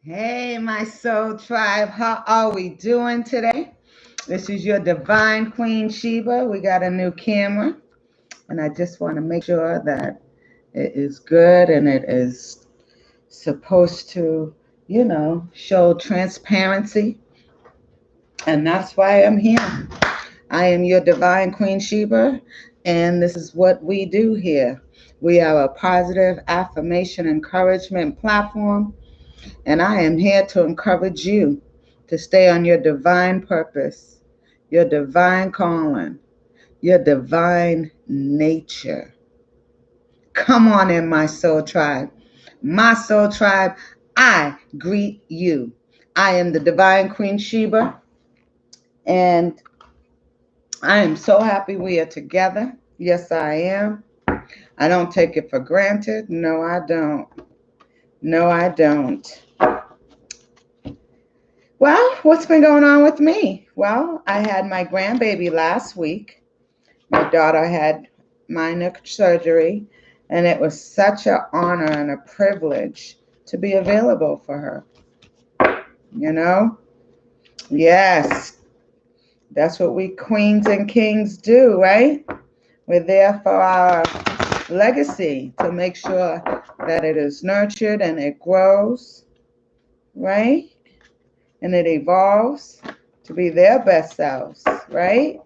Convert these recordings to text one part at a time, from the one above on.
Hey, my soul tribe, how are we doing today? This is your divine queen Sheba. We got a new camera, and I just want to make sure that it is good and it is supposed to, show transparency. And that's why I'm here. I am your divine queen Sheba, and this is what we do here. We are a positive affirmation encouragement platform. And I am here to encourage you to stay on your divine purpose, your divine calling, your divine nature. Come on in, my soul tribe. My soul tribe, I greet you. I am the divine Queen Sheba, and I am so happy we are together. Yes, I am. I don't take it for granted. No, I don't. No, I don't. Well, what's been going on with me? Well, I had my grandbaby last week. My daughter had minor surgery, and it was such an honor and a privilege to be available for her. You know? Yes, that's what we queens and kings do, right? We're there for our legacy to make sure that it is nurtured and it grows, right? And it evolves to be their best selves, right?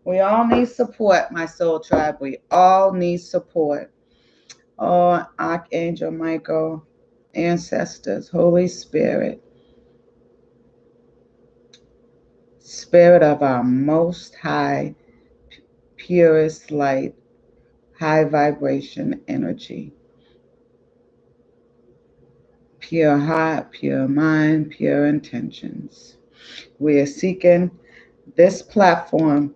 We all need support, my soul tribe. We all need support. Oh, Archangel Michael, ancestors, Holy Spirit, Spirit of our most high, purest light, high vibration energy, pure heart, pure mind, pure intentions. We are seeking this platform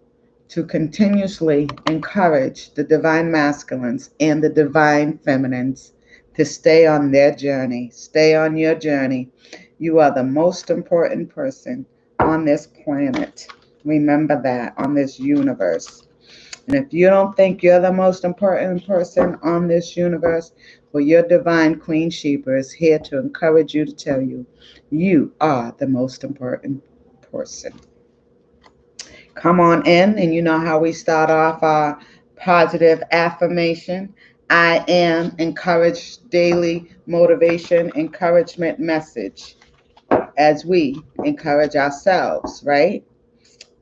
to continuously encourage the divine masculines and the divine feminines to stay on their journey. Stay on your journey. You are the most important person on this planet. Remember that, on this universe. And if you don't think you're the most important person on this universe, well, your divine Queen Sheba is here to encourage you to tell you, you are the most important person. Come on in, and you know how we start off our positive affirmation. I am encouraged daily motivation, encouragement message as we encourage ourselves, right?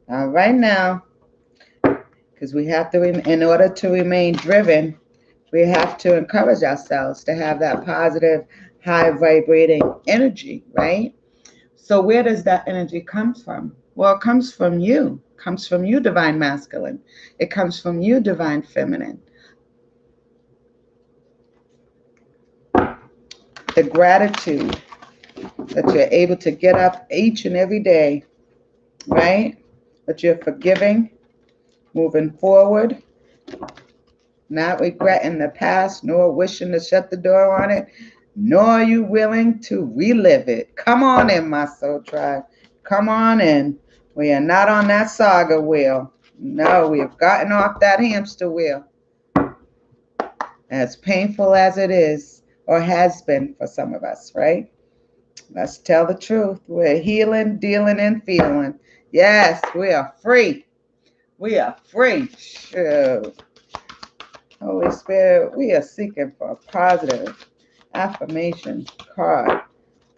All right now, because we have to, in order to remain driven, we have to encourage ourselves to have that positive, high vibrating energy, right? So where does that energy come from? Well, it comes from you. It comes from you, divine masculine. It comes from you, divine feminine. The gratitude that you're able to get up each and every day, right? That you're forgiving, moving forward, not regretting the past, nor wishing to shut the door on it, nor are you willing to relive it. Come on in, my soul tribe. Come on in. We are not on that saga wheel. No, we have gotten off that hamster wheel. As painful as it is, or has been for some of us, right? Let's tell the truth. We're healing, dealing, and feeling. Yes, we are free. We are free. Shoot. Holy Spirit, we are seeking for a positive affirmation card.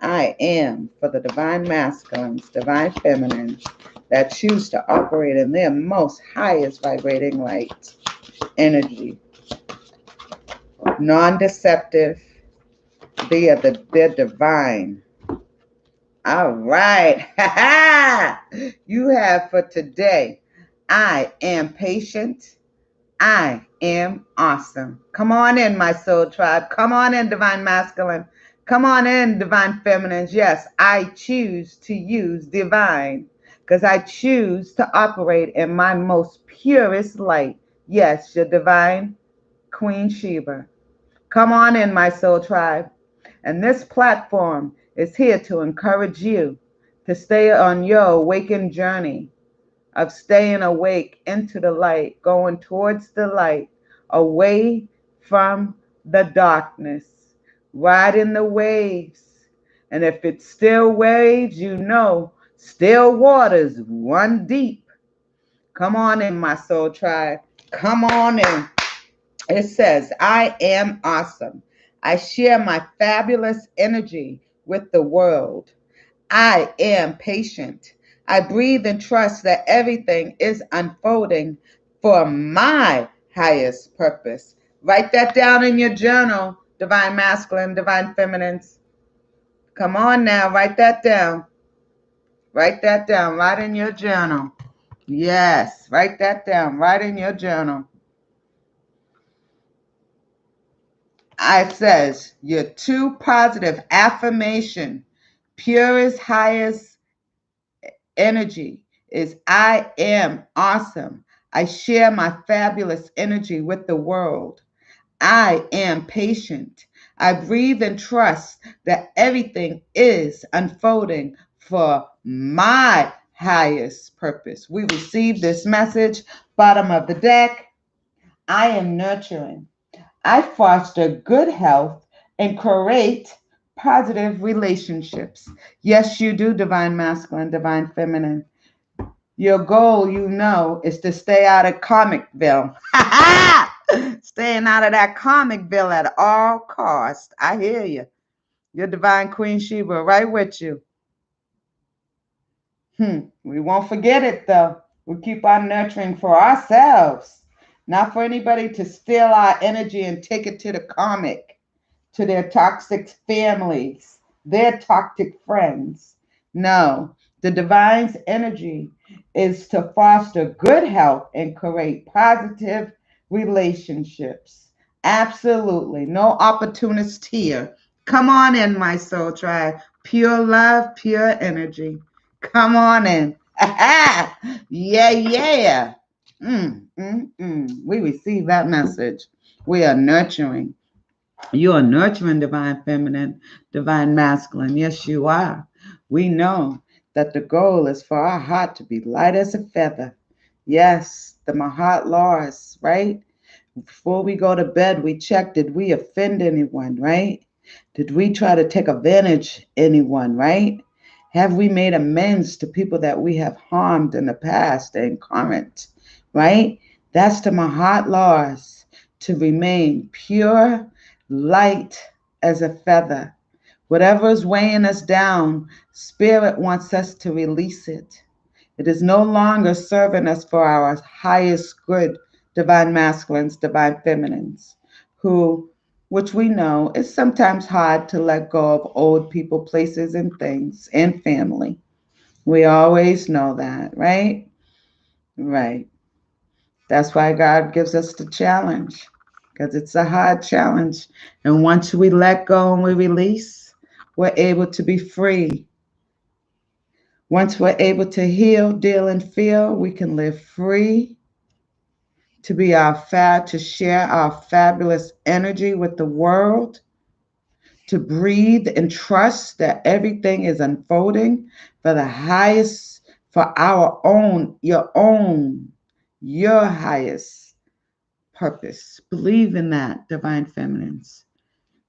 I am for the divine masculines, divine feminines that choose to operate in their most highest vibrating light energy. Non-deceptive. They're divine. All right. You have for today. I am patient. I am awesome. Come on in, my soul tribe. Come on in, divine masculine. Come on in, divine feminines. Yes, I choose to use divine because I choose to operate in my most purest light. Yes, your divine Queen Sheba. Come on in, my soul tribe. And this platform is here to encourage you to stay on your awakened journey of staying awake into the light, going towards the light, away from the darkness, riding the waves, And if it's still waves, you know still waters run deep. Come on in, my soul tribe. Come on in. It says, I am awesome. I share my fabulous energy with the world. I am patient. I breathe and trust that everything is unfolding for my highest purpose. Write that down in your journal, divine masculine, divine feminines. Come on now, write that down. Write that down right in your journal. Yes, write that down right in your journal. It says, your true positive affirmation, purest, highest energy is I am awesome. I share my fabulous energy with the world. I am patient. I breathe and trust that everything is unfolding for my highest purpose. We received this message, bottom of the deck. I am nurturing. I foster good health and create positive relationships. Yes, you do, divine masculine, divine feminine. Your goal, you know, is to stay out of Comicville. Staying out of that Comicville at all costs. I hear you. Your divine Queen Sheba right with you. We won't forget it though. We'll keep on nurturing for ourselves, not for anybody to steal our energy and take it to the comic, to their toxic families, their toxic friends. No, the divine's energy is to foster good health and create positive relationships. Absolutely. No opportunist here. Come on in, my soul tribe. Pure love, pure energy. Come on in. Yeah, yeah. We receive that message. We are nurturing. You are nurturing, divine feminine, divine masculine. Yes, you are. We know that the goal is for our heart to be light as a feather. Yes, the Mahat laws, right? Before we go to bed, we check, did we offend anyone, right? Did we try to take advantage anyone, right? Have we made amends to people that we have harmed in the past and current, right? That's the Mahat laws, to remain pure, light as a feather. Whatever is weighing us down, Spirit wants us to release it. It is no longer serving us for our highest good, divine masculines, divine feminines, who, which we know, is sometimes hard to let go of old people, places, and things, and family. We always know that, right? Right. That's why God gives us the challenge, because it's a hard challenge. And once we let go and we release, we're able to be free. Once we're able to heal, deal, and feel, we can live free, to be to share our fabulous energy with the world, to breathe and trust that everything is unfolding for the highest, for our own, your highest purpose. Believe in that, divine feminines.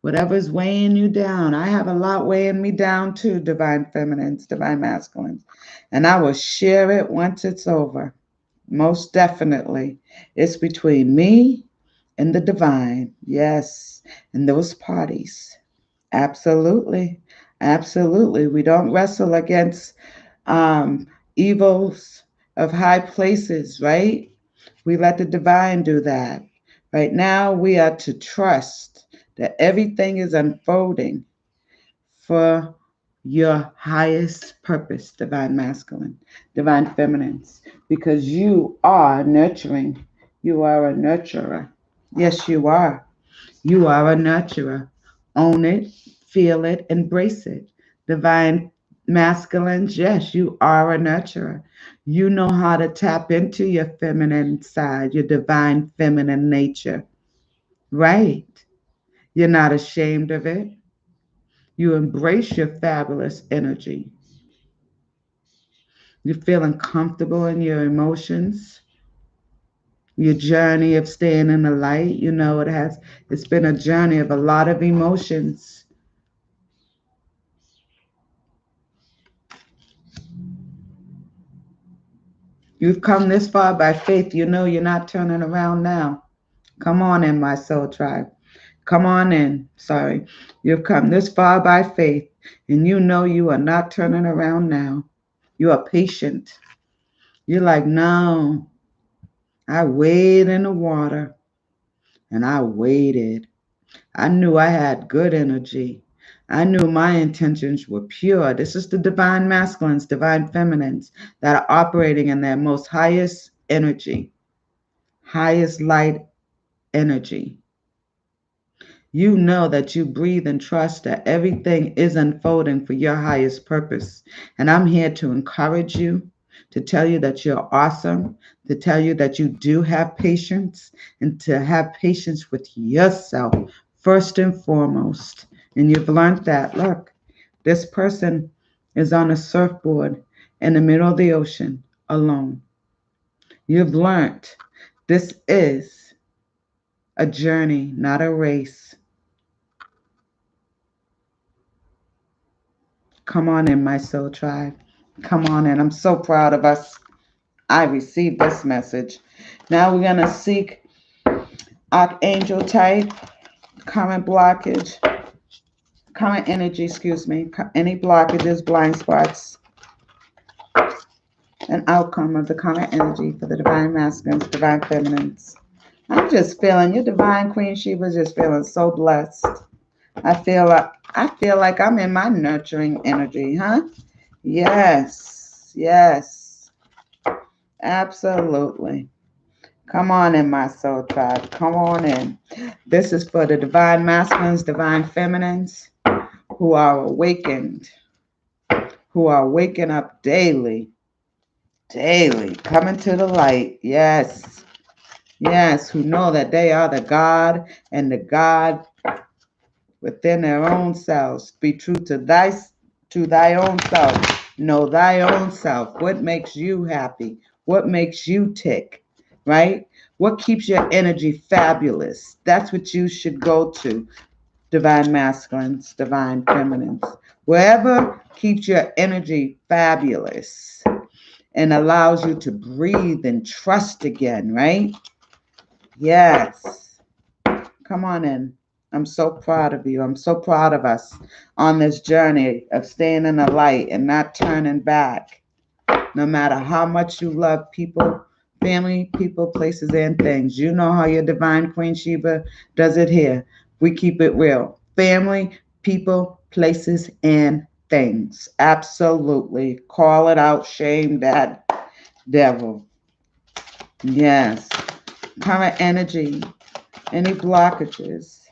Whatever's weighing you down, I have a lot weighing me down too, divine feminines, divine masculines. And I will share it once it's over. Most definitely. It's between me and the divine. Yes. And those parties. Absolutely. Absolutely. We don't wrestle against um, evils of high places, right? We let the divine do that. Right now, we are to trust that everything is unfolding for your highest purpose, divine masculine, divine feminines, because you are nurturing. You are a nurturer. Yes, you are. You are a nurturer. Own it, feel it, embrace it. Divine masculines, yes, you are a nurturer. You know how to tap into your feminine side, your divine feminine nature. Right. You're not ashamed of it. You embrace your fabulous energy. You're feeling comfortable in your emotions. Your journey of staying in the light, you know, it's been a journey of a lot of emotions. You've come this far by faith. You know you're not turning around now. Come on in, my soul tribe. Come on in. Sorry. You've come this far by faith, and you know you are not turning around now. You are patient. You're like, no, I wade in the water, and I waited. I knew I had good energy. I knew my intentions were pure. This is the divine masculines, divine feminines that are operating in their most highest energy, highest light energy. You know that you breathe and trust that everything is unfolding for your highest purpose. And I'm here to encourage you, to tell you that you're awesome, to tell you that you do have patience, and to have patience with yourself first and foremost. And you've learned that. Look, this person is on a surfboard in the middle of the ocean alone. You've learned this is a journey, not a race. Come on in, my soul tribe. Come on in. I'm so proud of us. I received this message. Now we're going to seek Archangel type, current blockage, current energy, excuse me, any blockages, blind spots, and outcome of the current energy for the divine masculines, divine feminines. I'm just feeling, your divine Queen Sheba just feeling so blessed. I feel like I'm in my nurturing energy, huh? Yes, yes, absolutely. Come on in, my soul tribe. Come on in. This is for the divine masculines, divine feminines who are awakened, who are waking up daily, daily, coming to the light. Yes, yes, who know that they are the God and the God within their own selves. Be true to thy own self. Know thy own self. What makes you happy? What makes you tick? Right? What keeps your energy fabulous? That's what you should go to. Divine masculines, divine feminines. Wherever keeps your energy fabulous and allows you to breathe and trust again, right? Yes. Come on in. I'm so proud of you. I'm so proud of us on this journey of staying in the light and not turning back. No matter how much you love people, family, people, places, and things. You know how your divine Queen Sheba does it here. We keep it real. Family, people, places, and things. Absolutely. Call it out. Shame that devil. Yes. Current energy. Any blockages?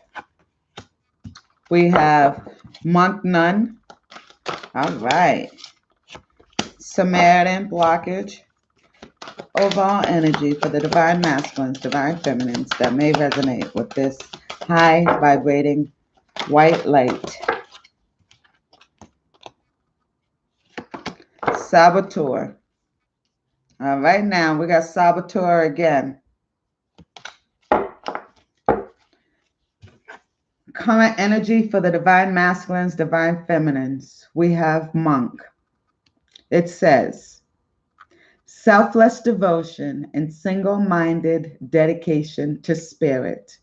We have monk nun. All right. Samaritan blockage. Overall energy for the divine masculines, divine feminines that may resonate with this high vibrating white light. Saboteur. All right, now we got saboteur again. Current energy for the divine masculines, divine feminines. We have monk. It says, selfless devotion and single-minded dedication to spirit.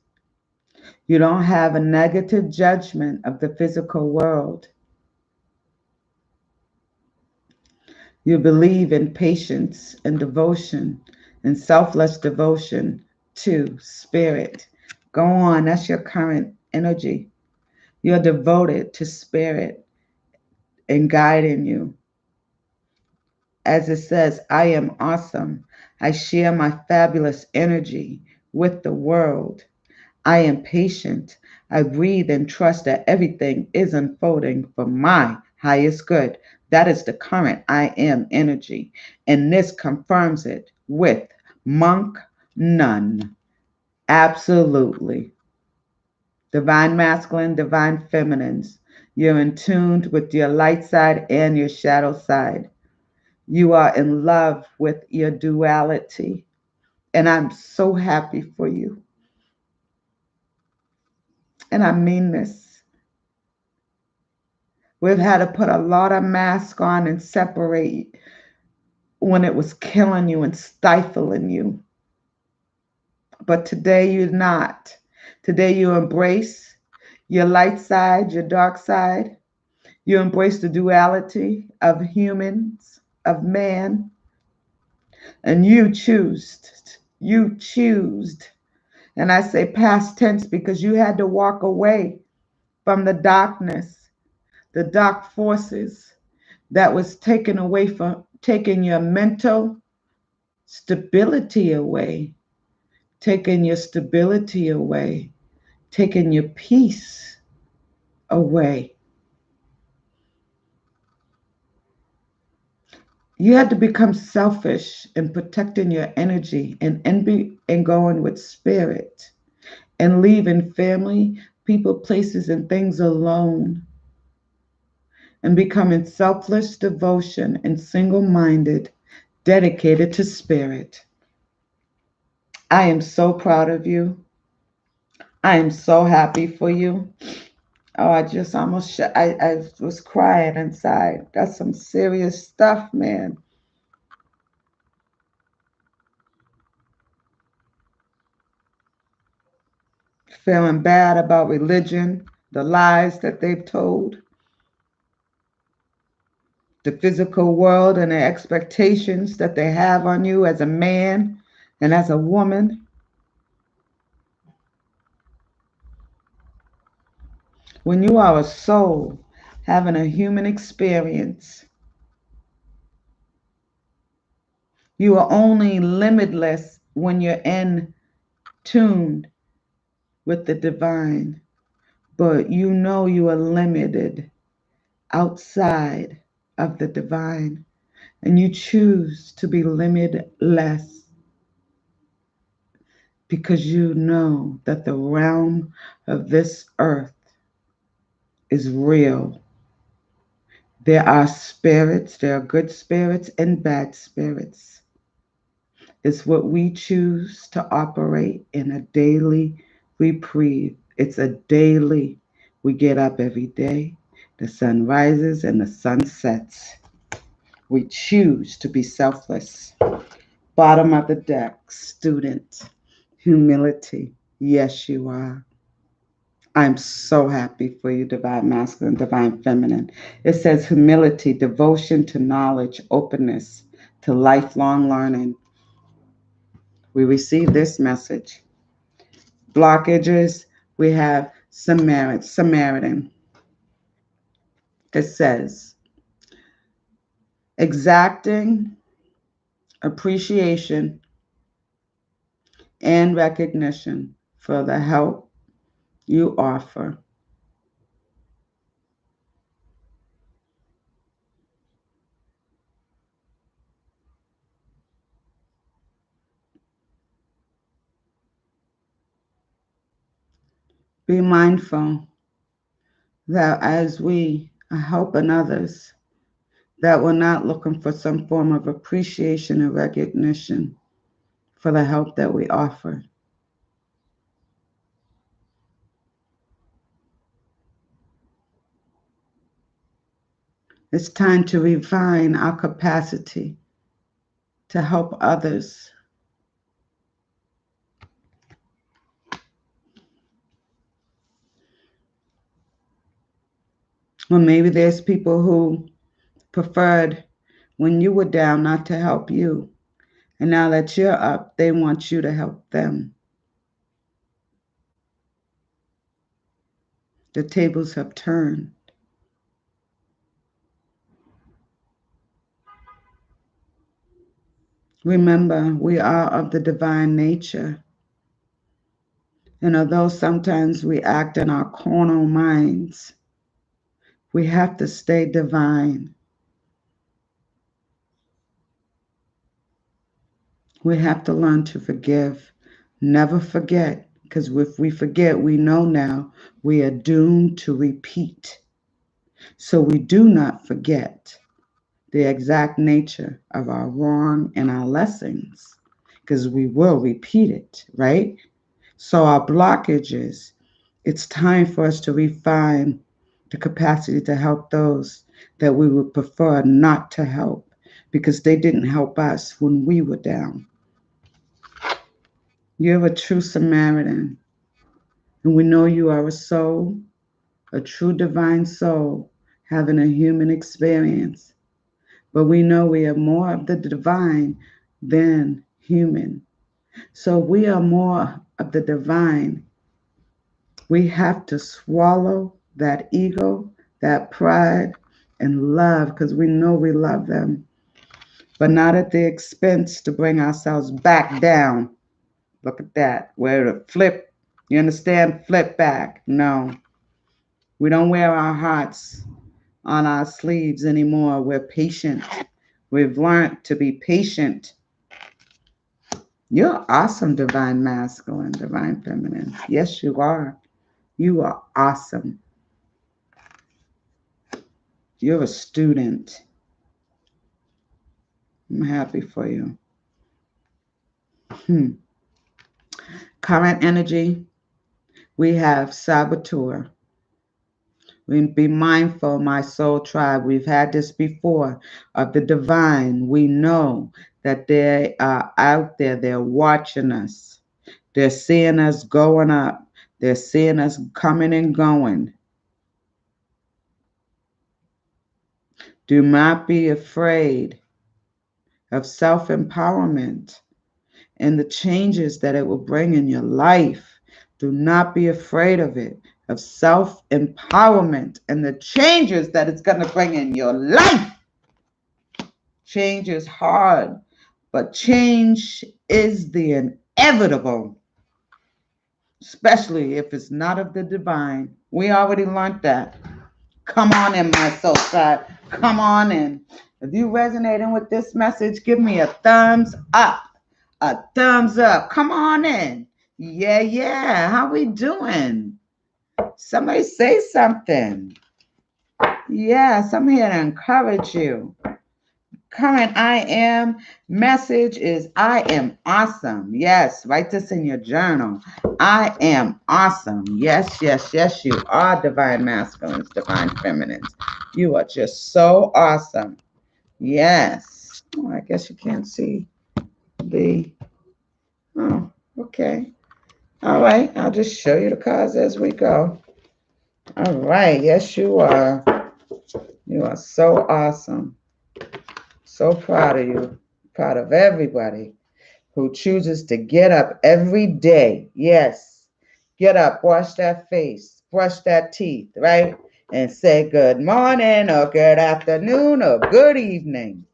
You don't have a negative judgment of the physical world. You believe in patience and devotion and selfless devotion to spirit. Go on, that's your current energy. You're devoted to spirit and guiding you. As it says, I am awesome. I share my fabulous energy with the world. I am patient. I breathe and trust that everything is unfolding for my highest good. That is the current I am energy. And this confirms it with monk none. Absolutely. Divine masculine, divine feminines. You're in tune with your light side and your shadow side. You are in love with your duality. And I'm so happy for you. And I mean this. We've had to put a lot of masks on and separate when it was killing you and stifling you. But today you're not. Today you embrace your light side, your dark side. You embrace the duality of humans, of man, and you choose. You choose. And I say past tense because you had to walk away from the darkness, the dark forces that was taken away from taking your mental stability away, taking your stability away, taking your peace away. You had to become selfish in protecting your energy and going with spirit and leaving family, people, places, and things alone and becoming selfless devotion and single minded, dedicated to spirit. I am so proud of you. I am so happy for you. Oh, I just almost, I was crying inside. That's some serious stuff, man. Feeling bad about religion, the lies that they've told, the physical world and the expectations that they have on you as a man and as a woman. When you are a soul having a human experience, you are only limitless when you're in tune with the divine, but you know you are limited outside of the divine, and you choose to be limitless because you know that the realm of this earth is real. There are spirits, there are good spirits and bad spirits. It's what we choose to operate in a daily reprieve. It's a daily. We get up every day. The sun rises and the sun sets. We choose to be selfless. Bottom of the deck, student. Humility. Yes, you are. I'm so happy for you, divine masculine, divine feminine. It says humility, devotion to knowledge, openness to lifelong learning. We receive this message. Blockages, we have Samaritan that says exacting appreciation and recognition for the help you offer. Be mindful that as we are helping others, that we're not looking for some form of appreciation and recognition for the help that we offer. It's time to refine our capacity to help others. Or maybe there's people who preferred when you were down not to help you. And now that you're up, they want you to help them. The tables have turned. Remember, we are of the divine nature. And although sometimes we act in our carnal minds, we have to stay divine. We have to learn to forgive. Never forget, because if we forget, we know now we are doomed to repeat. So we do not forget the exact nature of our wrong and our lessons, because we will repeat it, right? So our blockages, it's time for us to refine the capacity to help those that we would prefer not to help. because they didn't help us when we were down. You're a true Samaritan, and we know you are a soul, a true divine soul, having a human experience. But we know we are more of the divine than human. So we are more of the divine. We have to swallow that ego, that pride, and love because we know we love them, but not at the expense to bring ourselves back down. Look at that. Where to flip, you understand? Flip back. No, we don't wear our hearts on our sleeves anymore. We're patient. We've learned to be patient. You're awesome, divine masculine, divine feminine. Yes, you are. You are awesome. You're a student. I'm happy for you. Current energy, we have saboteur. We be mindful, my soul tribe. We've had this before of the divine. We know that they are out there. They're watching us. They're seeing us going up. They're seeing us coming and going. Do not be afraid of self-empowerment and the changes that it will bring in your life. Do not be afraid of it, of self-empowerment and the changes that it's going to bring in your life. Change is hard, but change is the inevitable, especially if it's not of the divine. We already learned that. Come on in, my soul side. Come on in. If you resonating with this message, give me a thumbs up. A thumbs up. Come on in. Yeah. How we doing? Somebody say something. Yes, I'm here to encourage you. Current I am message is I am awesome. Yes, write this in your journal. I am awesome. Yes, you are divine masculines, divine feminines. You are just so awesome. Yes. Oh, I guess you can't see the. Oh, okay. All right. I'll just show you the cards as we go. All right. Yes, you are. You are so awesome. So proud of you. Proud of everybody who chooses to get up every day. Yes. Get up, wash that face, brush that teeth, right? And say good morning or good afternoon or good evening.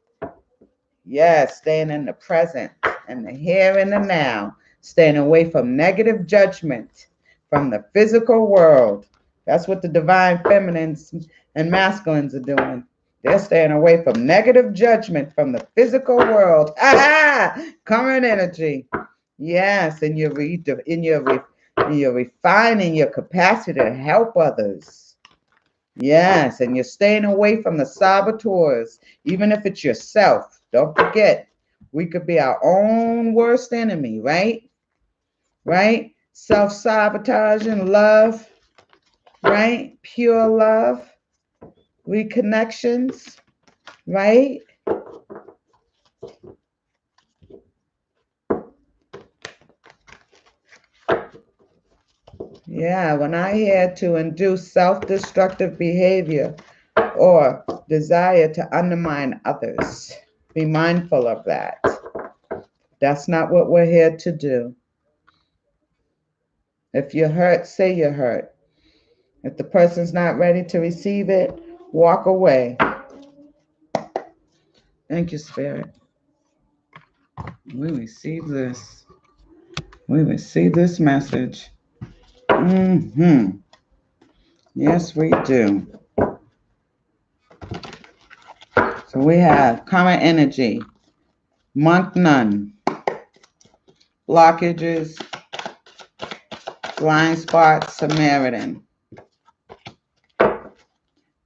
Yes, staying in the present and the here and the now. Staying away from negative judgment from the physical world. That's what the divine feminines and masculines are doing. They're staying away from negative judgment from the physical world. Current energy. Yes, and you're refining your capacity to help others. Yes, and you're staying away from the saboteurs, even if it's yourself. Don't forget, we could be our own worst enemy, right? Right? Self-sabotaging love, right? Pure love, reconnections, right? Yeah, when I hear to induce self-destructive behavior or desire to undermine others, be mindful of that. That's not what we're here to do. If you're hurt, say you're hurt. If the person's not ready to receive it, walk away. Thank you, Spirit. We receive this. We receive this message. Yes, we do. So we have karma energy, month none, blockages, blind spot, Samaritan.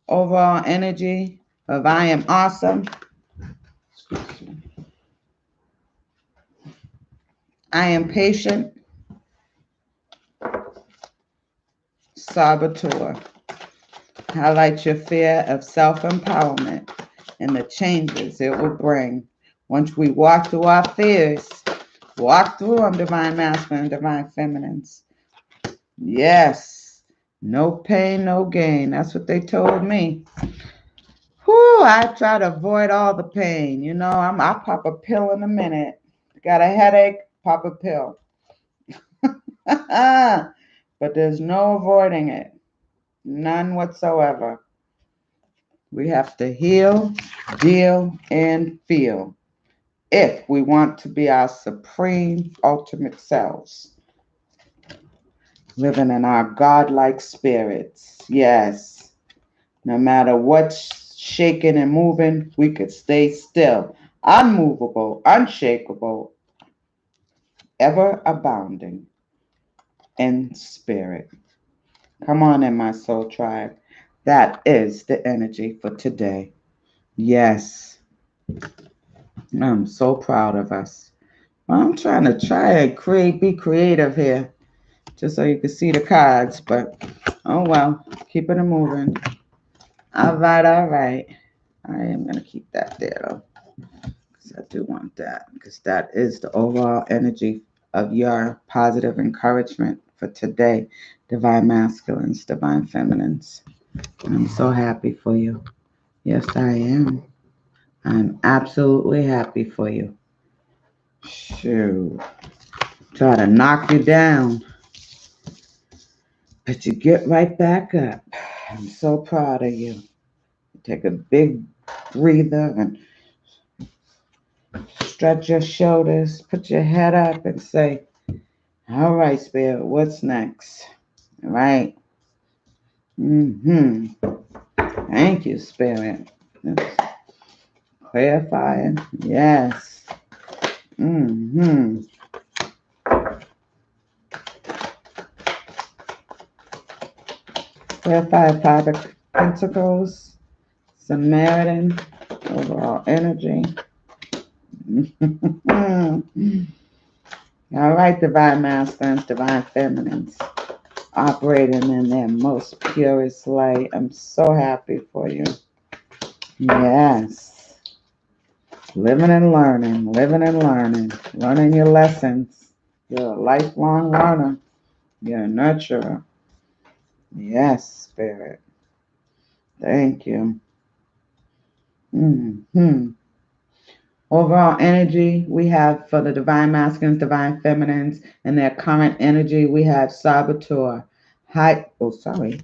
Overall energy of I am awesome. I am patient. Saboteur. Highlight your fear of self-empowerment and the changes it will bring. Once we walk through our fears, walk through them, divine masculine, divine feminines. Yes, no pain, no gain. That's what they told me. Whew, I try to avoid all the pain. I pop a pill in a minute. Got a headache, pop a pill. But there's no avoiding it. None whatsoever. We have to heal, deal, and feel if we want to be our supreme ultimate selves, living in our godlike spirits. Yes, no matter what's shaking and moving, we could stay still, unmovable, unshakable, ever abounding in spirit. Come on in, my soul tribe. That is the energy for today. Yes, I'm so proud of us. I'm trying to be creative here, just so you can see the cards, but oh well, keep it moving. All right, all right. I am going to keep that there though, because I do want that, because that is the overall energy of your positive encouragement for today, divine masculines, divine feminines. I'm so happy for you. Yes, I am. I'm absolutely happy for you. Shoot. Try to knock you down, but you get right back up. I'm so proud of you. Take a big breather and stretch your shoulders, put your head up and say, all right, Spirit, what's next? All right. Mm-hmm. Thank you, Spirit. Clarifying. Yes. Mm-hmm. Clarify Five of Pentacles, Samaritan, overall energy. All right, divine masculines, divine feminines, operating in their most purest light. I'm so happy for you. Yes. Living and learning, learning your lessons. You're a lifelong learner. You're a nurturer. Yes, Spirit. Thank you. Hmm. Overall energy we have for the divine masculines, divine feminines, and their current energy we have saboteur. I'm like,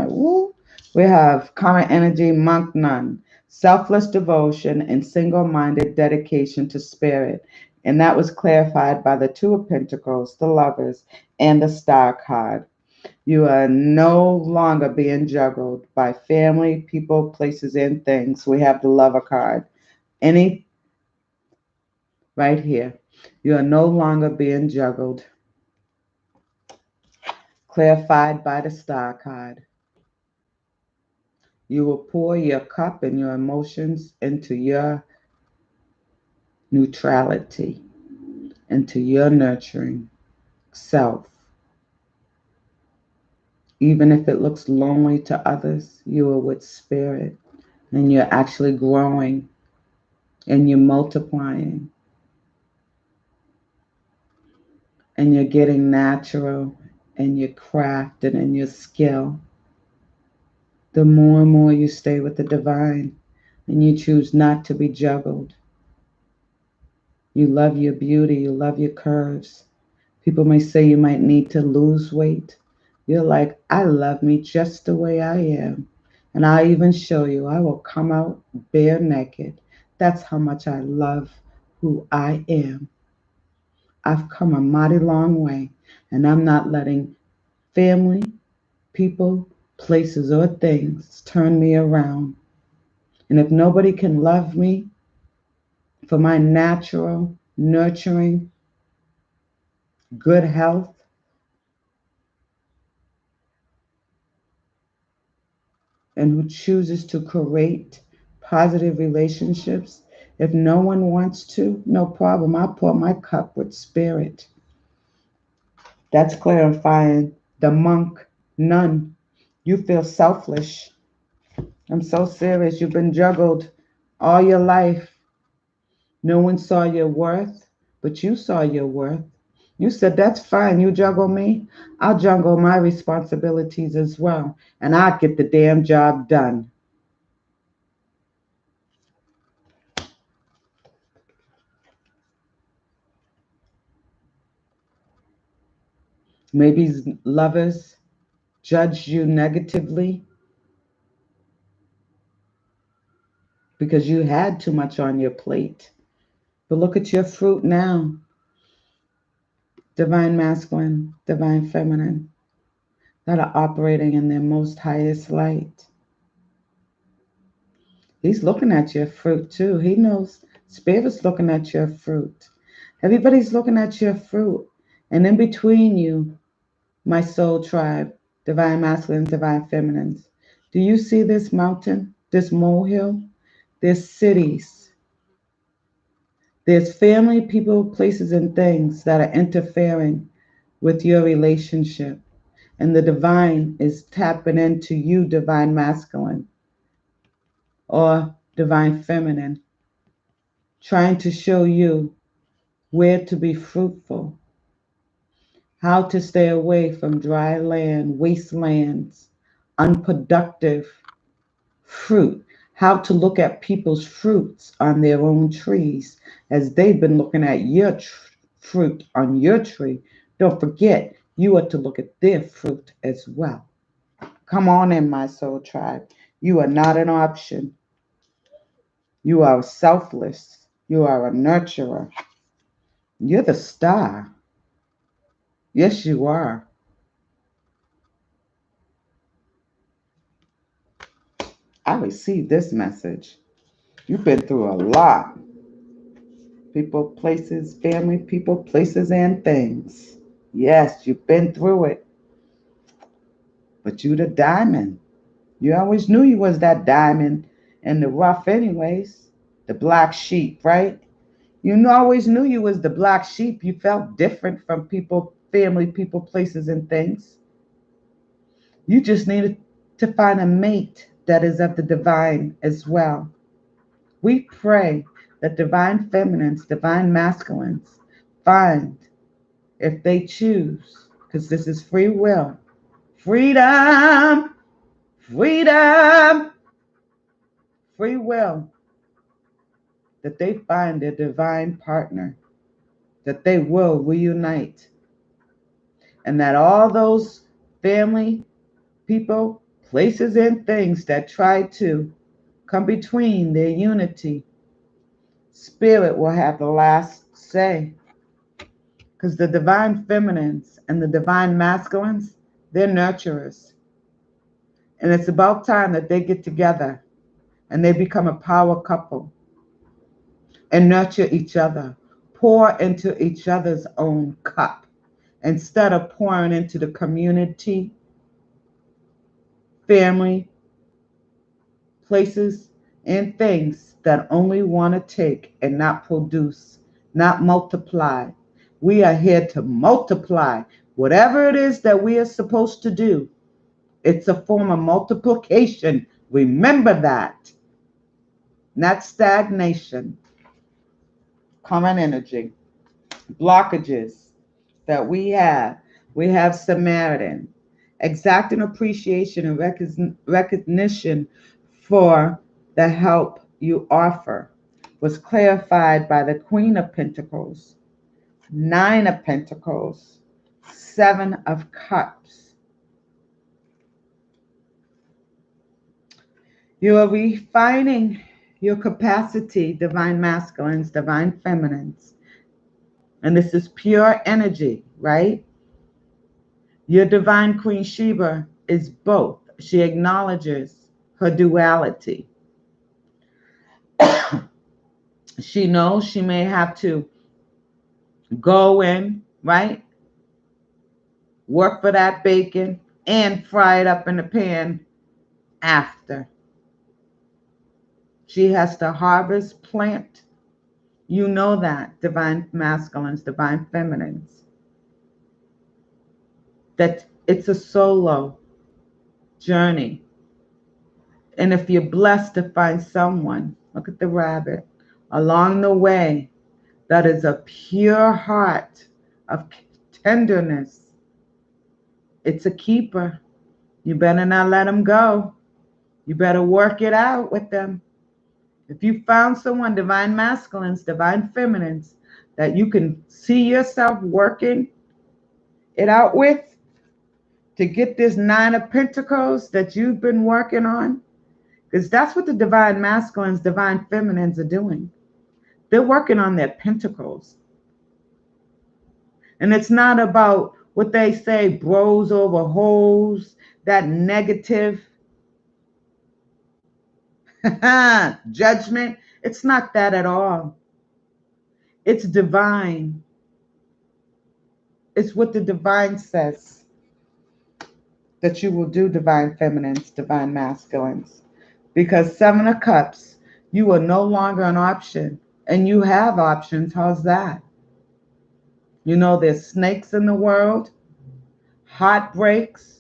ooh. We have current energy, monk nun, selfless devotion, and single-minded dedication to spirit. And that was clarified by the Two of Pentacles, the Lovers, and the Star card. You are no longer being juggled by family, people, places, and things. We have the Lover card. Any right here. You are no longer being juggled. Clarified by the Star card. You will pour your cup and your emotions into your neutrality, into your nurturing self. Even if it looks lonely to others, you are with spirit and you're actually growing and you're multiplying and you're getting natural and you're crafted and your skill. The more and more you stay with the divine and you choose not to be juggled. You love your beauty, you love your curves. People may say you might need to lose weight. You're like, I love me just the way I am. And I'll even show you, I will come out bare naked. That's how much I love who I am. I've come a mighty long way, and I'm not letting family, people, places, or things turn me around. And if nobody can love me for my natural, nurturing, good health, and who chooses to create positive relationships, if no one wants to, no problem. I'll pour my cup with spirit. That's clarifying the monk nun. You feel selfish. I'm so serious. You've been juggled all your life. No one saw your worth, but you saw your worth. You said, that's fine. You juggle me. I'll juggle my responsibilities as well. And I'll get the damn job done. Maybe lovers judged you negatively because you had too much on your plate. But look at your fruit now. Divine masculine, divine feminine, that are operating in their most highest light. He's looking at your fruit too. He knows Spirit's looking at your fruit. Everybody's looking at your fruit. And in between you, my soul tribe, divine masculine, divine feminines, do you see this mountain, this molehill? There's cities. There's family, people, places, and things that are interfering with your relationship. And the divine is tapping into you, divine masculine or divine feminine, trying to show you where to be fruitful, how to stay away from dry land, wastelands, unproductive fruit, how to look at people's fruits on their own trees as they've been looking at your fruit on your tree. Don't forget, you are to look at their fruit as well. Come on in, my soul tribe. You are not an option. You are selfless. You are a nurturer. You're the star. Yes, you are. I received this message. You've been through a lot. People, places, family, people, places, and things. Yes, you've been through it. But you the diamond. You always knew you was that diamond in the rough anyways. The black sheep, right? Always knew you was the black sheep. You felt different from people, family, people, places, and things. You just needed to find a mate that is of the divine as well. We pray that divine feminines, divine masculines find, if they choose, because this is free will, freedom, freedom, free will, that they find their divine partner, that they will reunite, and that all those family, people, places, and things that try to come between their unity, Spirit will have the last say. Because the divine feminines and the divine masculines, they're nurturers. And it's about time that they get together and they become a power couple and nurture each other, pour into each other's own cup instead of pouring into the community, family, places, and things that only want to take and not produce, not multiply. We are here to multiply whatever it is that we are supposed to do. It's a form of multiplication. Remember that. Not stagnation. Common energy. Blockages that we have. We have Samaritan. Exacting appreciation and recognition for the help you offer was clarified by the Queen of Pentacles, Nine of Pentacles, Seven of Cups. You are refining your capacity, divine masculines, divine feminines. And this is pure energy, right? Your divine Queen Sheba is both. She acknowledges her duality. She knows she may have to go in, right? Work for that bacon and fry it up in the pan after. She has to harvest, plant. You know that, divine masculines, divine feminines. That it's a solo journey. And if you're blessed to find someone, look at the rabbit, along the way that is a pure heart of tenderness, it's a keeper. You better not let them go. You better work it out with them. If you found someone, divine masculines, divine feminines, that you can see yourself working it out with to get this Nine of Pentacles that you've been working on, because that's what the divine masculines, divine feminines are doing. They're working on their pentacles. And it's not about what they say, bros over hoes, that negative judgment. It's not that at all. It's divine. It's what the divine says that you will do, divine feminines, divine masculines. Because Seven of Cups, you are no longer an option. And you have options. How's that? You know, there's snakes in the world, heartbreaks,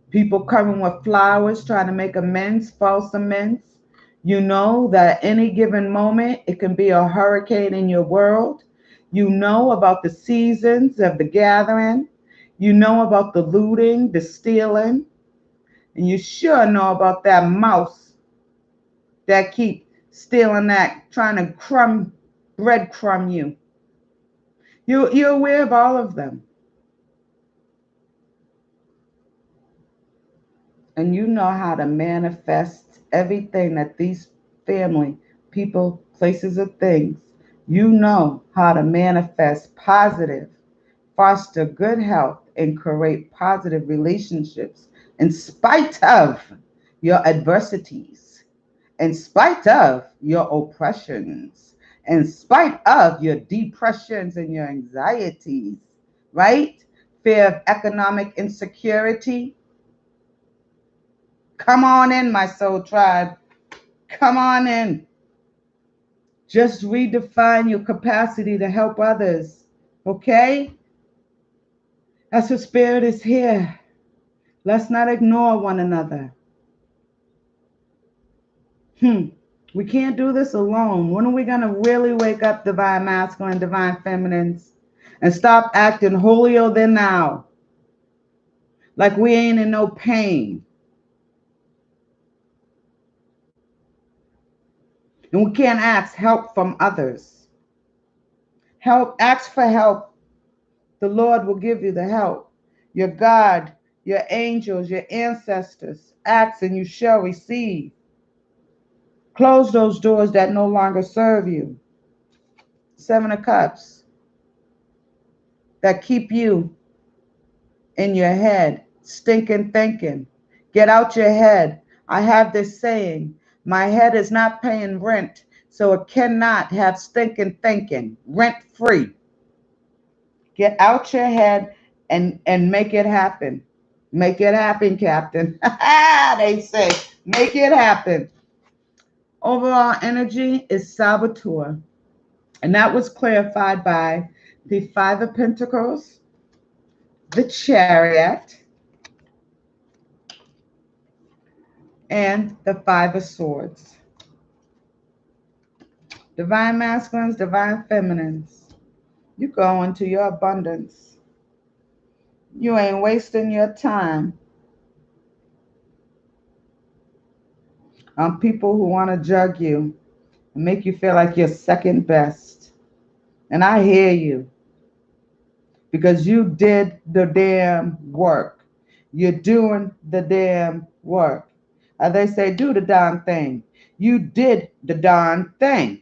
people coming with flowers trying to make amends, false amends. You know that at any given moment, it can be a hurricane in your world. You know about the seasons of the gathering. You know about the looting, the stealing. And you sure know about that mouse that keep stealing that, trying to breadcrumb you. You're aware of all of them. And you know how to manifest everything that these family, people, places, or things, you know how to manifest positive, foster good health, and create positive relationships in spite of your adversities, in spite of your oppressions, in spite of your depressions and your anxieties, right? Fear of economic insecurity. Come on in, my soul tribe. Come on in. Just redefine your capacity to help others. Okay? That's what spirit is here. Let's not ignore one another. We can't do this alone. When are we going to really wake up, divine masculine, divine feminines, and stop acting holier than thou? Like we ain't in no pain. And we can't ask help from others. Ask for help. The Lord will give you the help. Your God, your angels, your ancestors, ask and you shall receive. Close those doors that no longer serve you. Seven of Cups that keep you in your head, stinking thinking. Get out your head. I have this saying, my head is not paying rent, so it cannot have stinking thinking, rent free. Get out your head and make it happen. Make it happen, Captain. They say, make it happen. Overall energy is saboteur. And that was clarified by the Five of Pentacles, the Chariot, and the Five of Swords. Divine masculines, divine feminines. You go into your abundance. You ain't wasting your time on people who want to jug you and make you feel like you're second best. And I hear you because you did the damn work. You're doing the damn work. As they say, do the darn thing. You did the darn thing.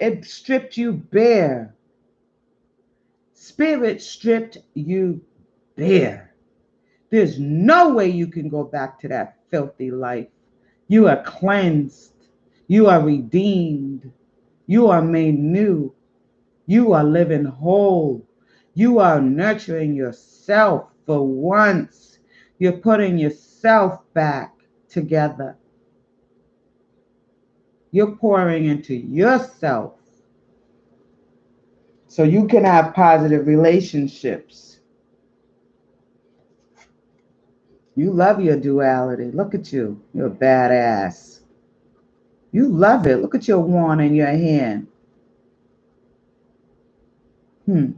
It stripped you bare. Spirit stripped you bare. There's no way you can go back to that filthy life. You are cleansed. You are redeemed. You are made new. You are living whole. You are nurturing yourself for once. You're putting yourself back together. You're pouring into yourself so you can have positive relationships. You love your duality. Look at you. You're a badass. You love it. Look at your wand in your hand. Hmm.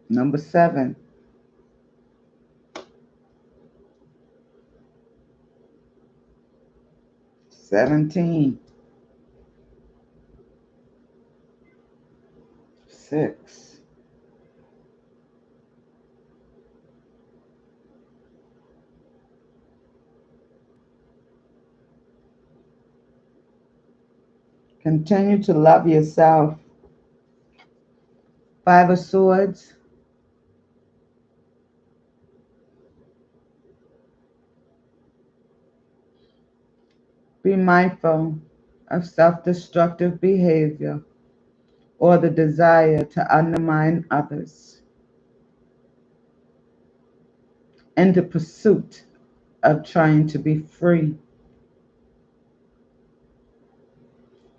Number 7. 17. 6. Continue to love yourself. 5 of Swords. Be mindful of self-destructive behavior or the desire to undermine others in the pursuit of trying to be free.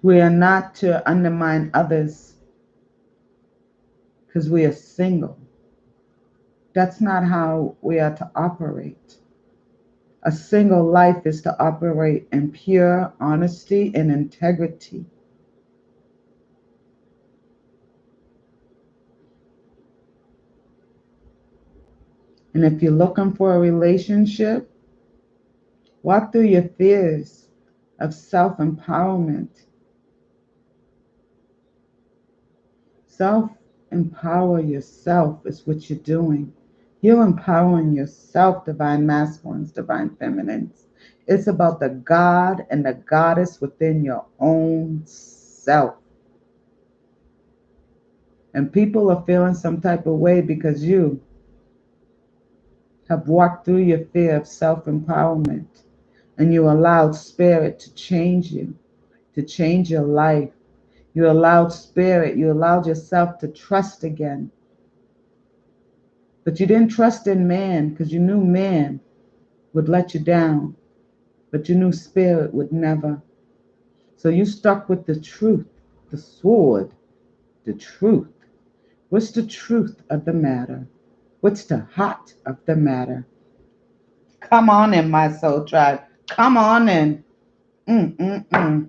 We are not to undermine others because we are single. That's not how we are to operate. A single life is to operate in pure honesty and integrity. And if you're looking for a relationship, walk through your fears of self-empowerment. Self-empower yourself is what you're doing. You're empowering yourself, divine masculines, divine feminines. It's about the God and the goddess within your own self. And people are feeling some type of way because you have walked through your fear of self-empowerment and you allowed spirit to change you, to change your life. You allowed spirit, you allowed yourself to trust again. But you didn't trust in man because you knew man would let you down, but you knew spirit would never. So you stuck with the truth, the sword, the truth. What's the truth of the matter? What's the heart of the matter? Come on in, my soul tribe. Come on in. Mm-mm-mm.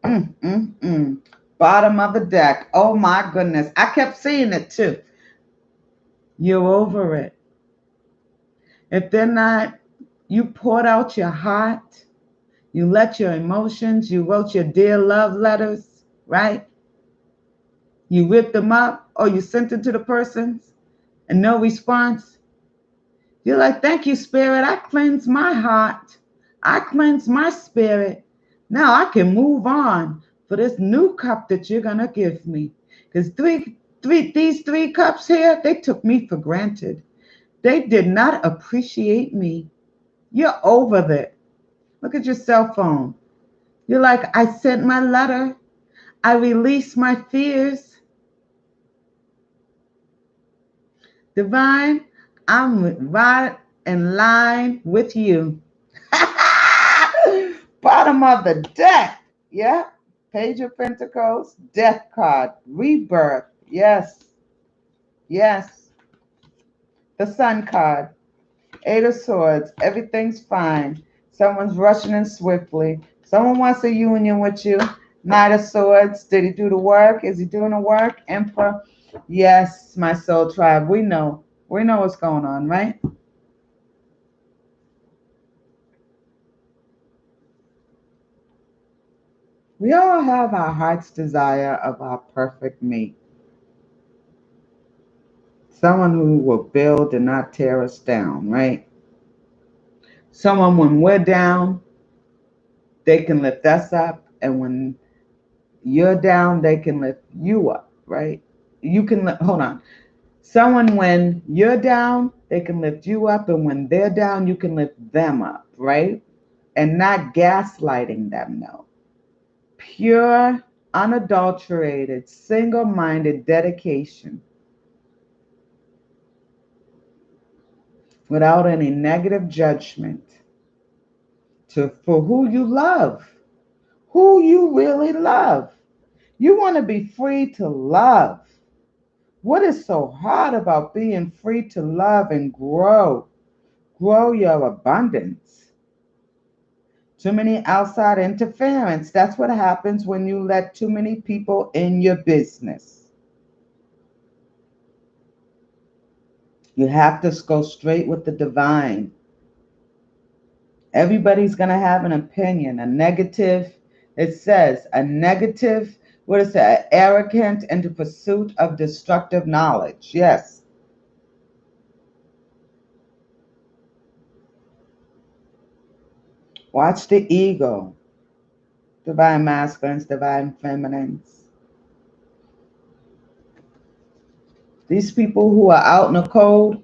Mm-mm-mm. Bottom of the deck. Oh my goodness. I kept seeing it too. You're over it. If they're not, you poured out your heart. You let your emotions, you wrote your dear love letters, right? You ripped them up or you sent it to the persons and no response. You're like, thank you, spirit. I cleanse my heart. I cleanse my spirit. Now I can move on for this new cup that you're going to give me. Because these 3 cups here, they took me for granted. They did not appreciate me. You're over that. Look at your cell phone. You're like, I sent my letter. I released my fears. Divine, I'm right in line with you. Bottom of the deck. Yeah. Page of Pentacles, Death card, Rebirth. Yes. Yes. The Sun card, 8 of Swords. Everything's fine. Someone's rushing in swiftly. Someone wants a union with you. Knight of Swords. Did he do the work? Is he doing the work? Emperor. Yes, my soul tribe. We know. We know what's going on, right? We all have our heart's desire of our perfect mate. Someone who will build and not tear us down, right? Someone when we're down, they can lift us up. And when you're down, they can lift you up, right? You can, hold on. Someone when you're down, they can lift you up. And when they're down, you can lift them up, right? And not gaslighting them, no. Pure, unadulterated, single-minded dedication without any negative judgment for who you love, who you really love. You want to be free to love What is so hard about being free to love and grow? Grow your abundance. Too many outside interference. That's what happens when you let too many people in your business. You have to go straight with the divine. Everybody's going to have an opinion, a negative. It says a negative, what is it? Arrogant into pursuit of destructive knowledge. Yes. Watch the ego. Divine masculines, divine feminines. These people who are out in the cold,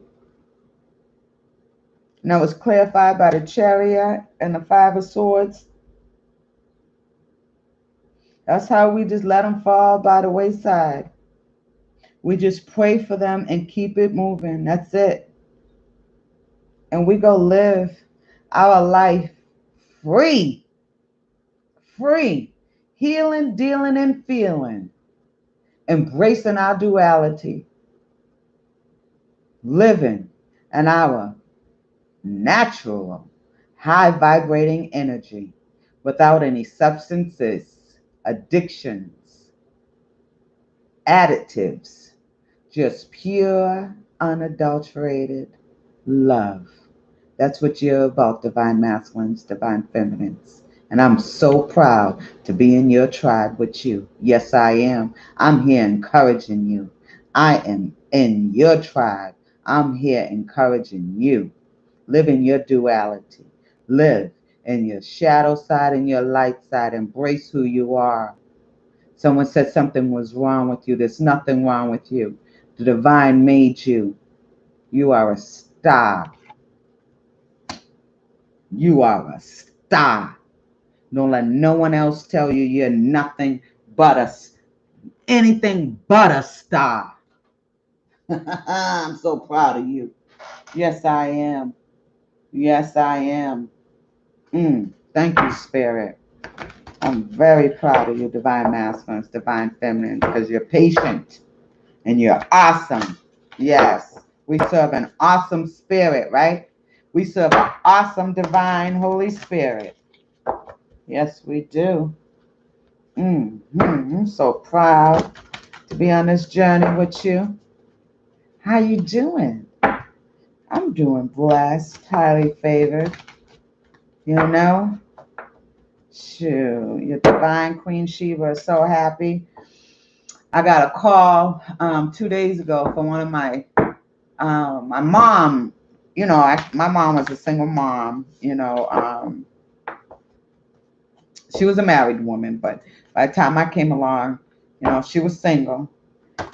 and that was clarified by the chariot and the five of swords. That's how we just let them fall by the wayside. We just pray for them and keep it moving. That's it. And we go live our life free. Free. Healing, dealing, and feeling. Embracing our duality. Living in our natural, high vibrating energy without any substances, addictions, additives, just pure, unadulterated love. That's what you're about, divine masculines, divine feminines. And I'm so proud to be in your tribe with you. Yes, I am. I'm here encouraging you. I am in your tribe. I'm here encouraging you. Live in your duality. Live in your shadow side and your light side. Embrace who you are. Someone said something was wrong with you. There's nothing wrong with you. The divine made you. You are a star. You are a star. Don't let no one else tell you you're nothing but anything but a star. I'm so proud of you. Yes, I am. Yes, I am. Thank you, Spirit. I'm very proud of you, divine masculines, divine feminines, because you're patient and you're awesome. Yes, we serve an awesome spirit, right? We serve an awesome divine Holy Spirit. Yes, we do. I'm so proud to be on this journey with you. How you doing? I'm doing blessed, highly favored. You know? Shoot, your divine Queen Sheba is so happy. I got a call 2 days ago from one of my mom. You know, my mom was a single mom. She was a married woman, but by the time I came along, she was single.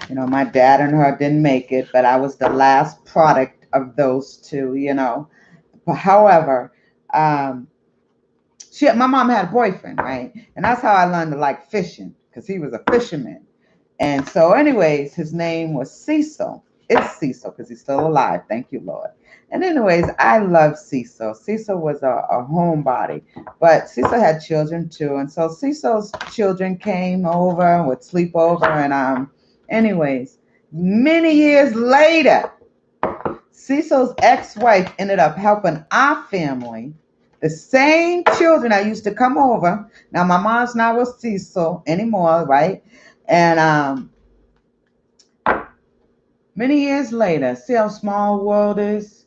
My dad and her didn't make it, but I was the last product of those two. But however, my mom had a boyfriend, right? And that's how I learned to like fishing, because he was a fisherman. And so, anyways, his name was Cecil. It's Cecil because he's still alive. Thank you, Lord. And anyways, I love Cecil. Cecil was a homebody, but Cecil had children too. And so Cecil's children came over and would sleep over. And anyways, many years later, Cecil's ex-wife ended up helping our family. The same children that used to come over. Now, my mom's not with Cecil anymore, right? And many years later, see how small the world is?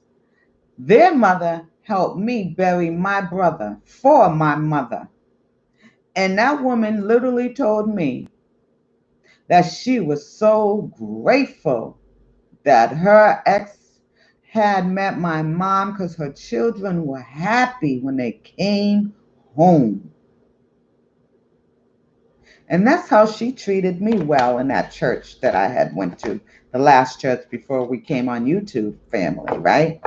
Their mother helped me bury my brother for my mother. And that woman literally told me that she was so grateful that her ex had met my mom because her children were happy when they came home. And that's how she treated me well in that church that I had went to, the last church before we came on YouTube family, right?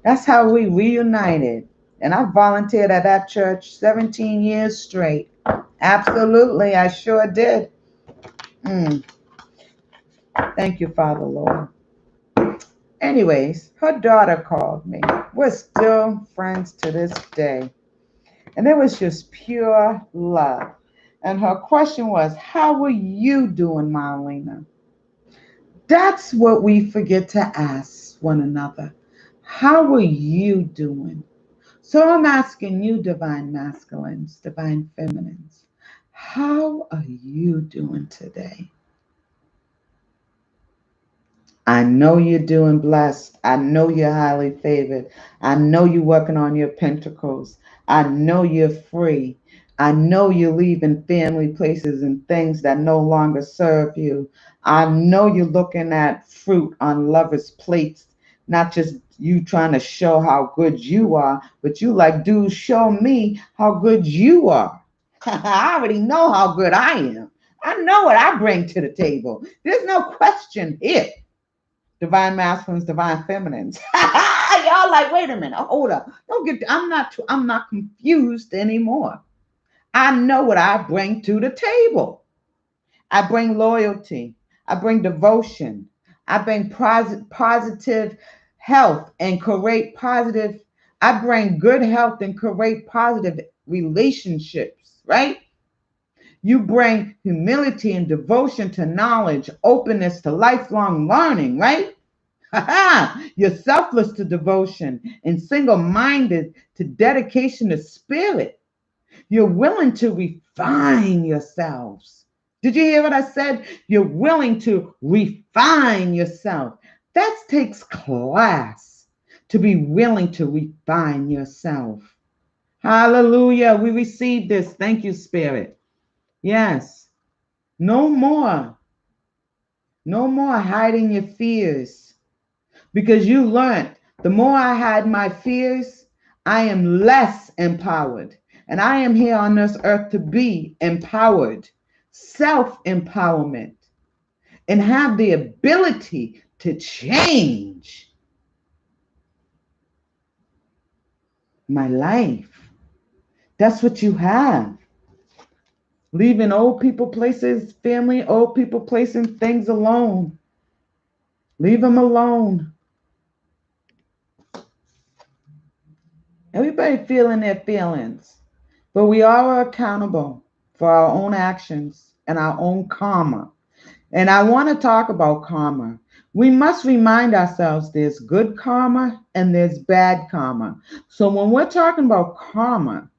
That's how we reunited. And I volunteered at that church 17 years straight. Absolutely, I sure did. Thank you, Father Lord. Anyways, her daughter called me. We're still friends to this day. And it was just pure love. And her question was, how were you doing, Marlena? That's what we forget to ask one another. How are you doing? So I'm asking you, divine masculines, divine feminines, how are you doing today? I know you're doing blessed. I know you're highly favored. I know you're working on your pentacles. I know you're free. I know you're leaving family places and things that no longer serve you. I know you're looking at fruit on lovers' plates, not just you trying to show how good you are, but you like, dude, show me how good you are. I already know how good I am. I know what I bring to the table. There's no question here. Divine masculines, divine feminines. Y'all like, wait a minute, hold up. Don't get I'm not confused anymore. I know what I bring to the table. I bring loyalty. I bring devotion. I bring positive health and create positive. I bring good health and create positive relationships, right? You bring humility and devotion to knowledge, openness to lifelong learning, right? You're selfless to devotion and single minded to dedication to spirit. You're willing to refine yourselves. Did you hear what I said? You're willing to refine yourself. That takes class to be willing to refine yourself. Hallelujah. We receive this. Thank you, Spirit. Yes. No more. No more hiding your fears. Because you learned the more I hide my fears, I am less empowered. And I am here on this earth to be empowered, self empowerment, and have the ability to change my life. That's what you have. Leaving old people, places, family, old people, placing things alone. Leave them alone. Everybody feeling their feelings, but we are accountable for our own actions and our own karma. And I want to talk about karma. We must remind ourselves there's good karma and there's bad karma. So when we're talking about karma,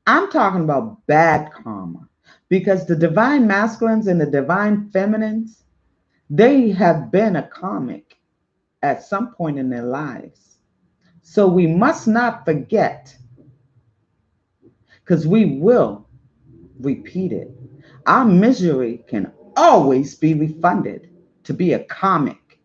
I'm talking about bad karma because the divine masculines and the divine feminines, they have been a karmic at some point in their lives. So we must not forget because we will repeat it. Our misery can always be refunded to be a comic.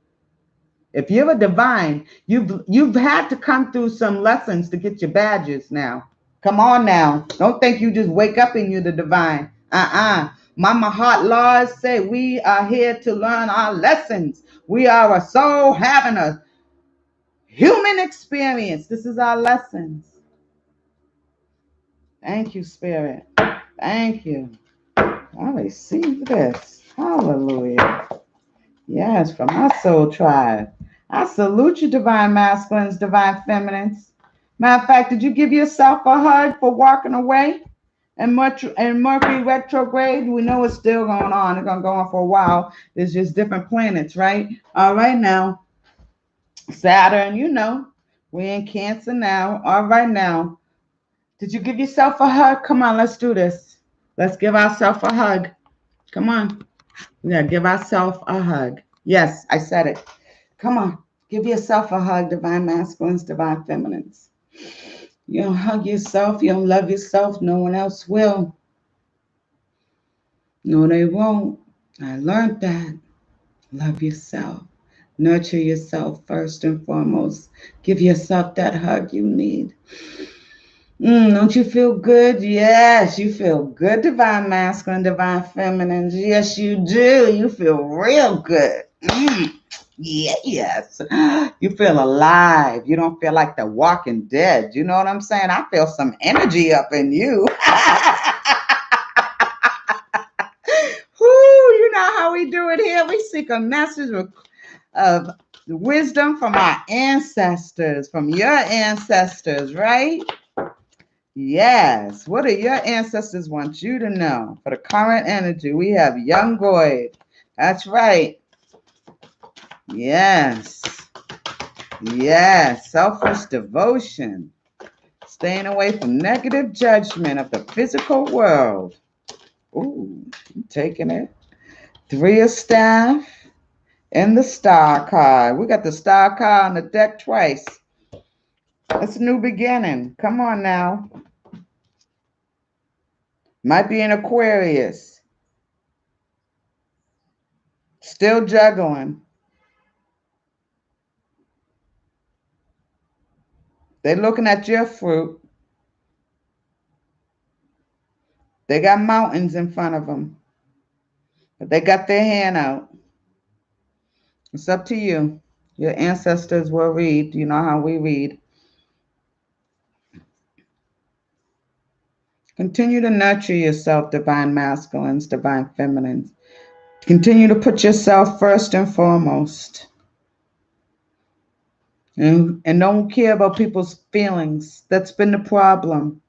If you're a divine, you've had to come through some lessons to get your badges now. Come on now. Don't think you just wake up and you're the divine. Mama Heart Laws say we are here to learn our lessons. We are a soul having a human experience. This is our lessons. Thank you, Spirit. Thank you. I receive this. Hallelujah. Yes, from my soul tribe. I salute you, divine masculines, divine feminines. Matter of fact, did you give yourself a hug for walking away? And Mercury retrograde, we know it's still going on. It's going to go on for a while. There's just different planets, right? All right now. Saturn, you know, we're in Cancer now. All right now. Did you give yourself a hug? Come on, let's do this. Let's give ourselves a hug. Come on. We got to give ourselves a hug. Yes, I said it. Come on. Give yourself a hug, divine masculines, divine feminines. You don't hug yourself. You don't love yourself. No one else will. No, they won't. I learned that. Love yourself. Nurture yourself first and foremost. Give yourself that hug you need. Don't you feel good? Yes, you feel good, divine masculine, divine feminine. Yes, you do. You feel real good. Yeah, yes. You feel alive. You don't feel like the walking dead. You know what I'm saying? I feel some energy up in you. You know how we do it here. We seek a message of wisdom from our ancestors, from your ancestors, right? Yes. What do your ancestors want you to know? For the current energy, we have young Void. That's right. Yes. Yes. Selfish devotion. Staying away from negative judgment of the physical world. Ooh, I'm taking it. Three of staff and the star card. We got the star card on the deck twice. That's a new beginning. Come on now. Might be an Aquarius. Still juggling. They're looking at your fruit. They got mountains in front of them. But they got their hand out. It's up to you. Your ancestors will read. You know how we read. Continue to nurture yourself, divine masculines, divine feminines. Continue to put yourself first and foremost. And don't care about people's feelings. That's been the problem.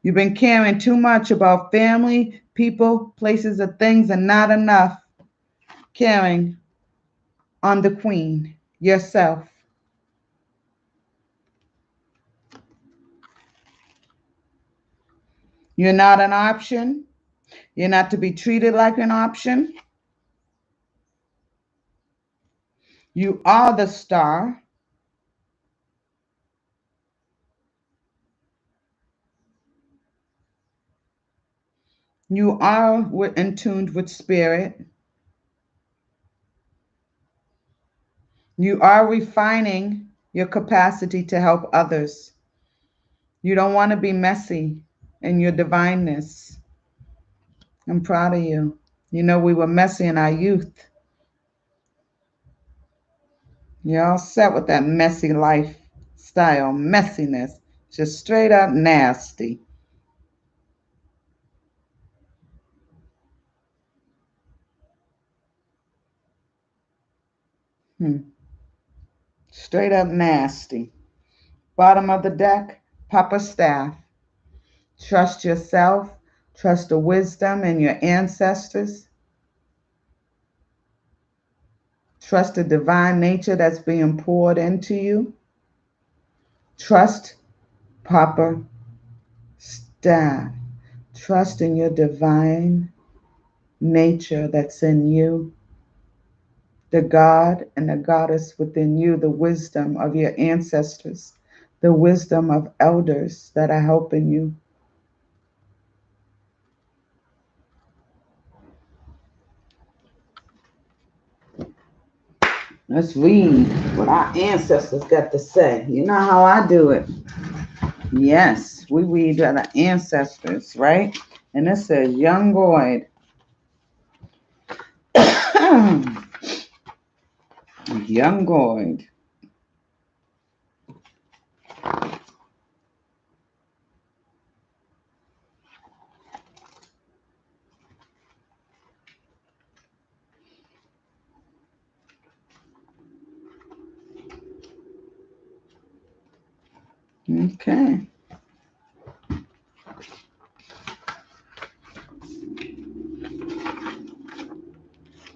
You've been caring too much about family, people, places, and things, and not enough caring on the queen, yourself. You're not an option. You're not to be treated like an option. You are the star. You are in tuned with spirit. You are refining your capacity to help others. You don't want to be messy in your divineness. I'm proud of you. You know, we were messy in our youth. You're all set with that messy lifestyle, messiness, just straight up nasty. Straight up nasty. Bottom of the deck, Papa Staff. Trust yourself, trust the wisdom and your ancestors, trust the divine nature that's being poured into you. Trust Papa Staff. Trust in your divine nature that's in you, the God and the goddess within you, the wisdom of your ancestors, the wisdom of elders that are helping you. Let's read what our ancestors got to say. You know how I do it. Yes, we read the ancestors, right? And it says, young Goyd. Young Goyd. Okay.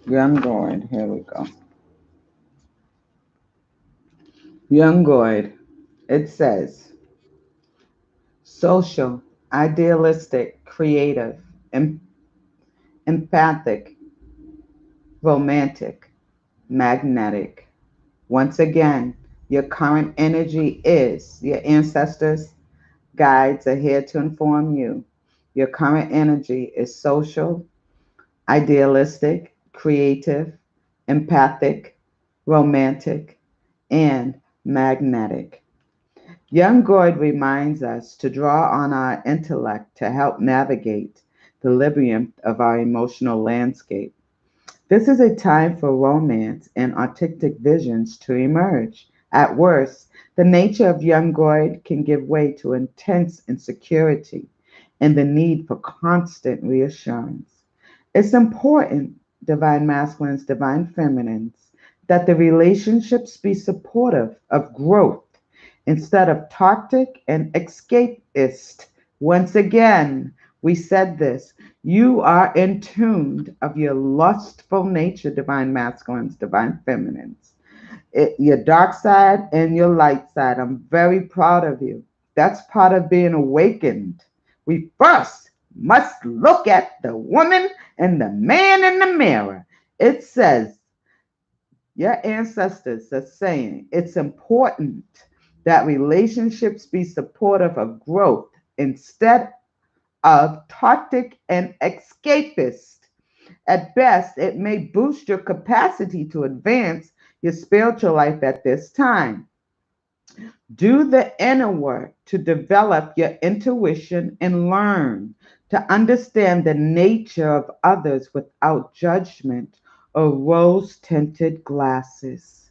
Young Goyd. Here we go. Young Goyd. It says, social, idealistic, creative, empathic, romantic, magnetic. Once again, your current energy is your ancestors' guides are here to inform you. Your current energy is social, idealistic, creative, empathic, romantic, and magnetic. Young Goyd reminds us to draw on our intellect to help navigate the labyrinth of our emotional landscape. This is a time for romance and artistic visions to emerge. At worst, the nature of young Goyd can give way to intense insecurity and the need for constant reassurance. It's important, divine masculines, divine feminines, that the relationships be supportive of growth instead of toxic and escapist. Once again, we said this. You are in tune of your lustful nature, divine masculines, divine feminines. your dark side and your light side. I'm very proud of you. That's part of being awakened. We first must look at the woman and the man in the mirror. It says, your ancestors are saying it's important that relationships be supportive of growth instead of toxic and escapist. At best, it may boost your capacity to advance your spiritual life at this time. Do the inner work to develop your intuition and learn to understand the nature of others without judgment or rose tinted glasses.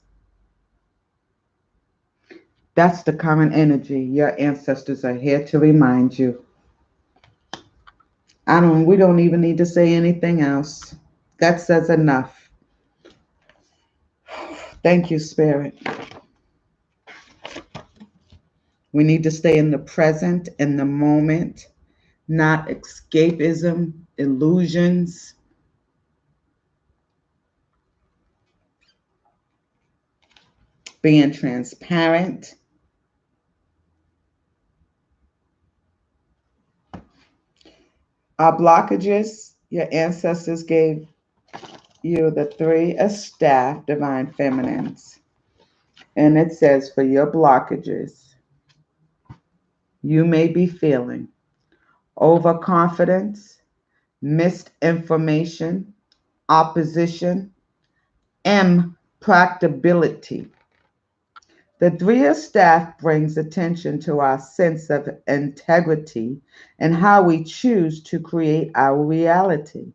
That's the current energy. Your ancestors are here to remind you. We don't even need to say anything else. That says enough. Thank you, Spirit. We need to stay in the present, in the moment, not escapism, illusions. Being transparent. Our blockages, your ancestors gave you the three of staff, divine feminines. And it says for your blockages, you may be feeling overconfidence, missed information, opposition, impracticability. The three of staff brings attention to our sense of integrity and how we choose to create our reality.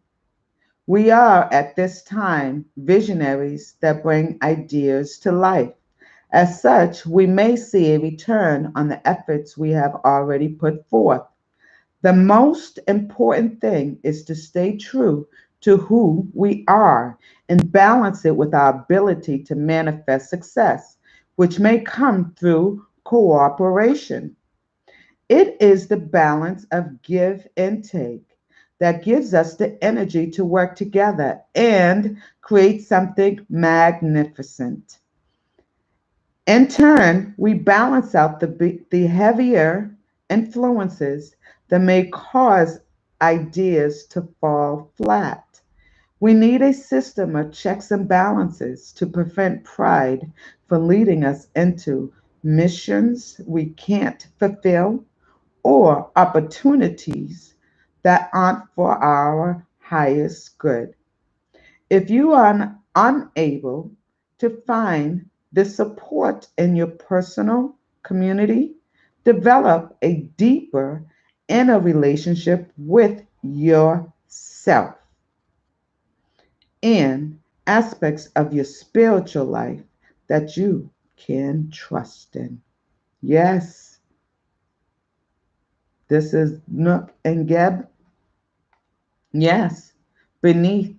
We are at this time visionaries that bring ideas to life. As such, we may see a return on the efforts we have already put forth. The most important thing is to stay true to who we are and balance it with our ability to manifest success, which may come through cooperation. It is the balance of give and take that gives us the energy to work together and create something magnificent. In turn, we balance out the heavier influences that may cause ideas to fall flat. We need a system of checks and balances to prevent pride from leading us into missions we can't fulfill or opportunities that aren't for our highest good. If you are unable to find the support in your personal community, develop a deeper inner relationship with yourself and aspects of your spiritual life that you can trust in. Yes, this is Nook and Geb. Yes, beneath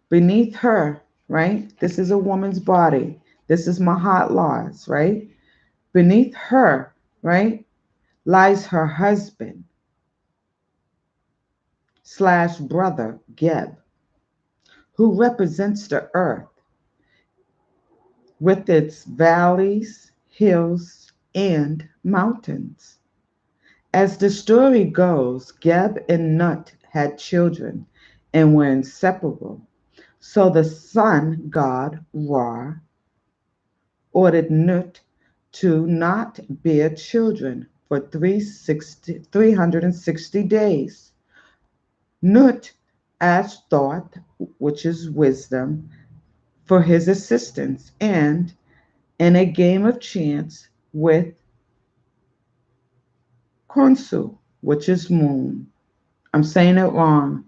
beneath her, right? This is a woman's body. This is Mahat laws, right? Beneath her, right, lies her husband slash brother, Geb, who represents the earth with its valleys, hills, and mountains. As the story goes, Geb and Nut had children and were inseparable. So the sun god Ra ordered Nut to not bear children for 360 days. Nut asked Thoth, which is wisdom, for his assistance, and in a game of chance with Khonsu, which is moon. I'm saying it wrong,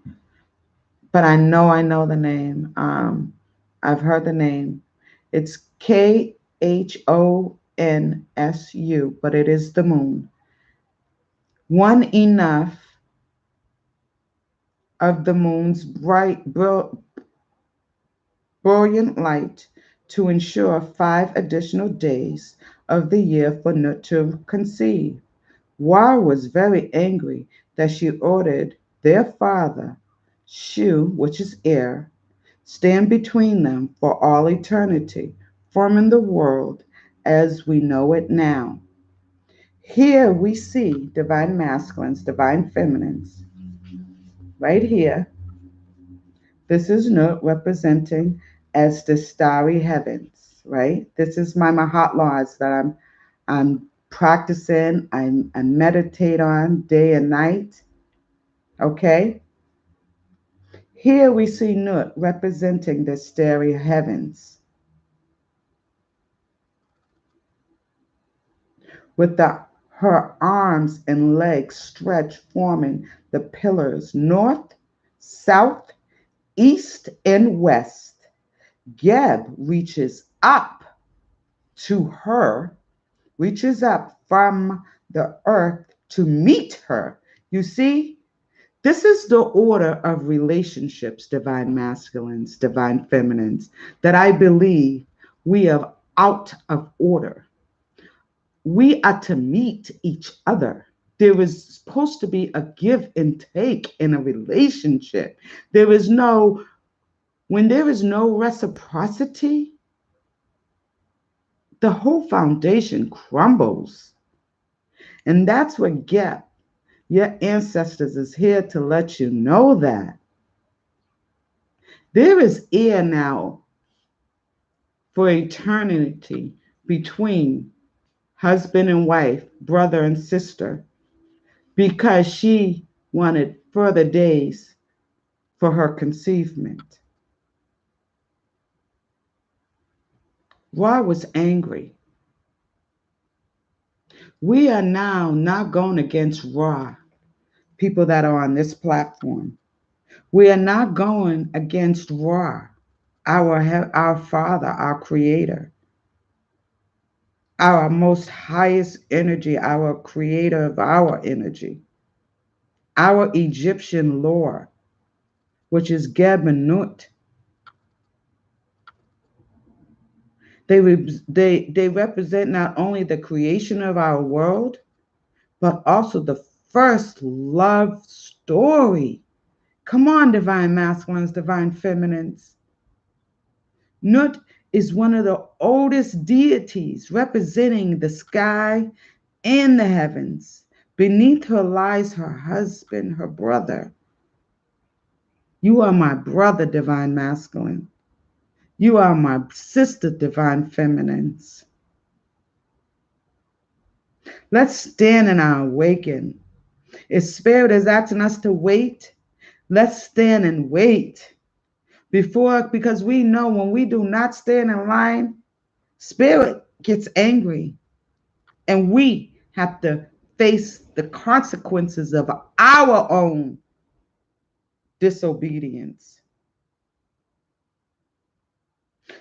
but I know the name. I've heard the name. It's Khonsu, but it is the moon. One enough of the moon's brilliant light to ensure 5 additional days of the year for Nut to conceive. War was very angry that she ordered their father, Shu, which is air, stand between them for all eternity. forming the world as we know it now. Here we see divine masculines, divine feminines. Right here, this is Nut representing as the starry heavens, right? This is my Mahat laws that I'm practicing, I meditate on day and night. Okay? Here we see Nut representing the starry heavens with her arms and legs stretched, forming the pillars north, south, east, and west. Geb to her, reaches up from the earth to meet her. You see, this is the order of relationships, divine masculines, divine feminines, that I believe we are out of order. We are to meet each other. There is supposed to be a give and take in a relationship. There is no, when there is no reciprocity, the whole foundation crumbles. And that's what Gep, your ancestors, is here to let you know that. There is air now for eternity between husband and wife, brother and sister, because she wanted further days for her conceivement. Ra was angry. We are now not going against Ra, people that are on this platform. We are not going against Ra, our Father, our Creator, our most highest energy, our Creator of our energy, our Egyptian lore, which is Gebenut. They represent not only the creation of our world, but also the first love story. Come on, divine masculines, divine feminines. Nut is one of the oldest deities representing the sky and the heavens. Beneath her lies her husband, her brother. You are my brother, divine masculine. You are my sister, divine feminines. Let's stand in our awakening. If spirit is asking us to wait, let's stand and wait. Because we know when we do not stand in line, spirit gets angry. And we have to face the consequences of our own disobedience.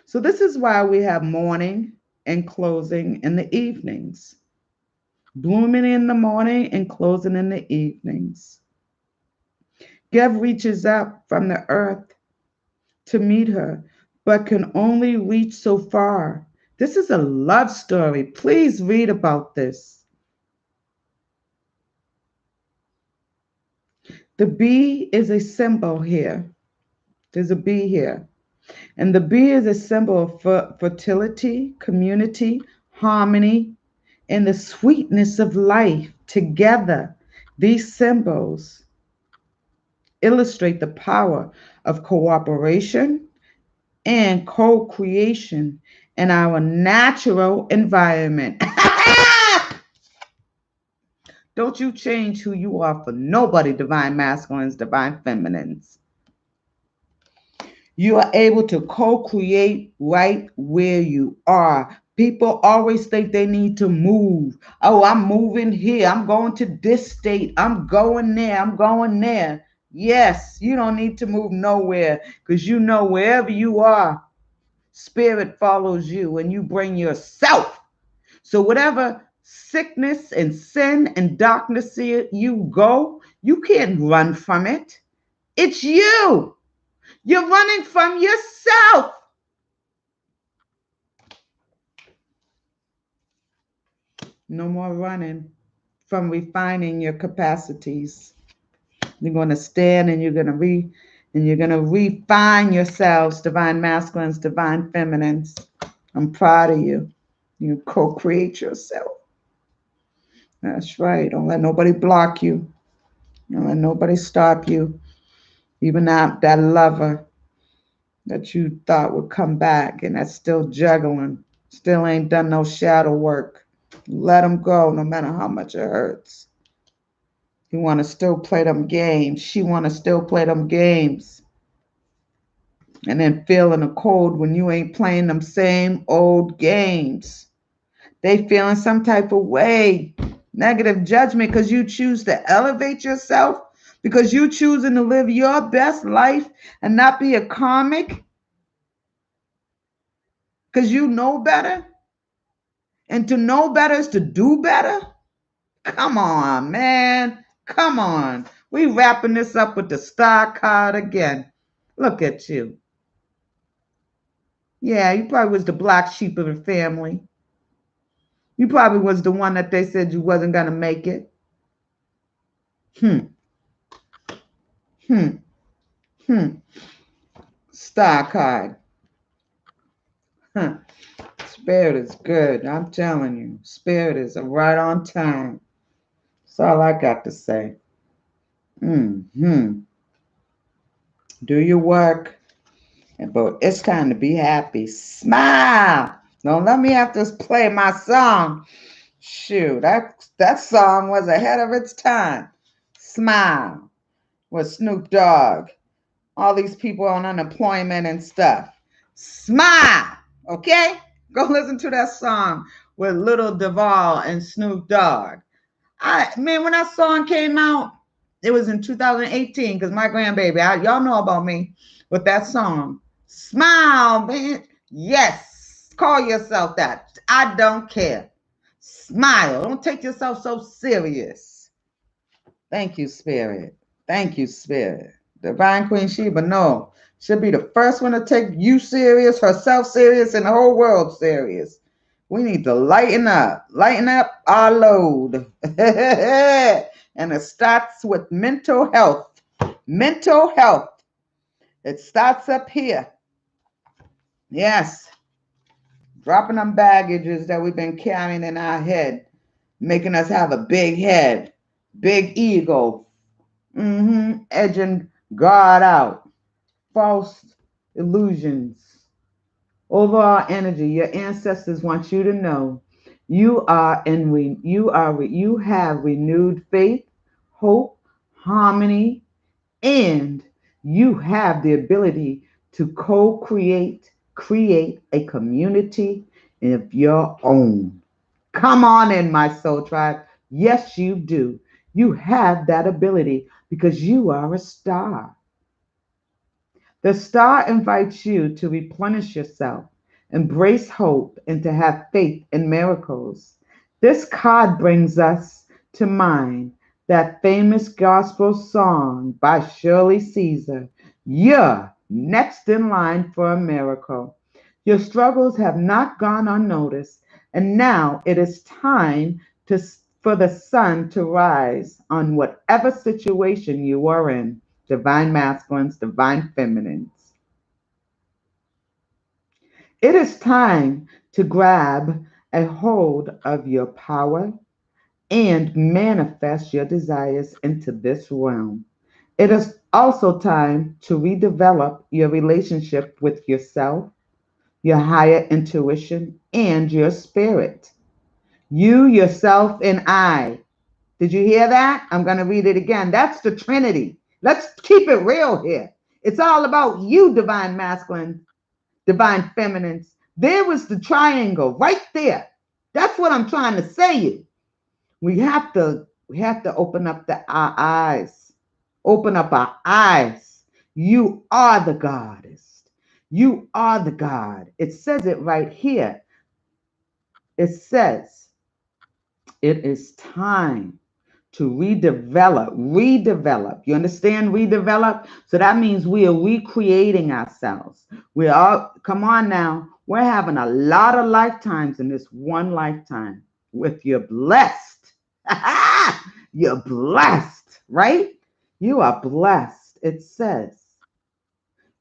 So, this is why we have morning and closing in the evenings, blooming in the morning and closing in the evenings. Gev reaches up from the earth to meet her, but can only reach so far. This is a love story. Please read about this. The bee is a symbol here. There's a bee here. And the bee is a symbol of fertility, community, harmony, and the sweetness of life. Together, these symbols illustrate the power of cooperation and co creation in our natural environment. Don't you change who you are for nobody, divine masculines, divine feminines. You are able to co create right where you are. People always think they need to move. Oh, I'm moving here. I'm going to this state. I'm going there. I'm going there. Yes, you don't need to move nowhere because you know wherever you are, spirit follows you and you bring yourself. So, whatever sickness and sin and darkness you go, you can't run from it. It's you. You're running from yourself. No more running from refining your capacities. You're going to stand and you're going to refine yourselves, divine masculines, divine feminines. I'm proud of you. You co-create yourself. That's right. Don't let nobody block you. Don't let nobody stop you. Even that lover that you thought would come back and that's still juggling, still ain't done no shadow work. Let him go no matter how much it hurts. You want to still play them games. She want to still play them games. And then feeling the cold when you ain't playing them same old games. They feeling some type of way. Negative judgment because you choose to elevate yourself, because you choosing to live your best life and not be a comic because you know better. And to know better is to do better. Come on, man. Come on. We wrapping this up with the star card again. Look at you. Yeah, you probably was the black sheep of the family. You probably was the one that they said you wasn't going to make it. Hmm. Hmm. Hmm. Star card. Huh. Spirit is good. I'm telling you. Spirit is right on time. That's all I got to say. Hmm. Do your work. But it's time to be happy. Smile. Don't let me have to play my song. Shoot, that song was ahead of its time. Smile with Snoop Dogg. All these people on unemployment and stuff. Smile. Okay? Go listen to that song with Little Devine and Snoop Dogg. Man, when that song came out, it was in 2018 because my grandbaby, y'all know about me with that song. Smile, man. Yes. Call yourself that. I don't care. Smile. Don't take yourself so serious. Thank you, Spirit. Thank you, Spirit. Divine Queen Sheba, no. She'll be the first one to take you serious, herself serious, and the whole world serious. We need to lighten up our load. And it starts with mental health. Mental health. It starts up here. Yes. Dropping them baggages that we've been carrying in our head, making us have a big head, big ego, edging God out, false illusions over our energy. Your ancestors want you to know you have renewed faith, hope, harmony, and you have the ability to create a community of your own. Come on in, my soul tribe. Yes, you do. You have that ability because you are a star. The star invites you to replenish yourself, embrace hope, and to have faith in miracles. This card brings us to mind that famous gospel song by Shirley Caesar. You're next in line for a miracle. Your struggles have not gone unnoticed, and now it is time for the sun to rise on whatever situation you are in. Divine masculines, divine feminines. It is time to grab a hold of your power and manifest your desires into this realm. It is also time to redevelop your relationship with yourself, your higher intuition, and your spirit. You, yourself, and I. Did you hear that? I'm going to read it again. That's the Trinity. Let's keep it real here. It's all about you, divine masculine, divine feminines. There was the triangle right there. That's what I'm trying to say. We have to open up our eyes. Open up our eyes. You are the goddess. You are the God. It says it right here. It says it is time to redevelop. You understand? Redevelop. So that means we are recreating ourselves. We are, come on now. We're having a lot of lifetimes in this one lifetime. If you're blessed, you're blessed, right? You are blessed. It says,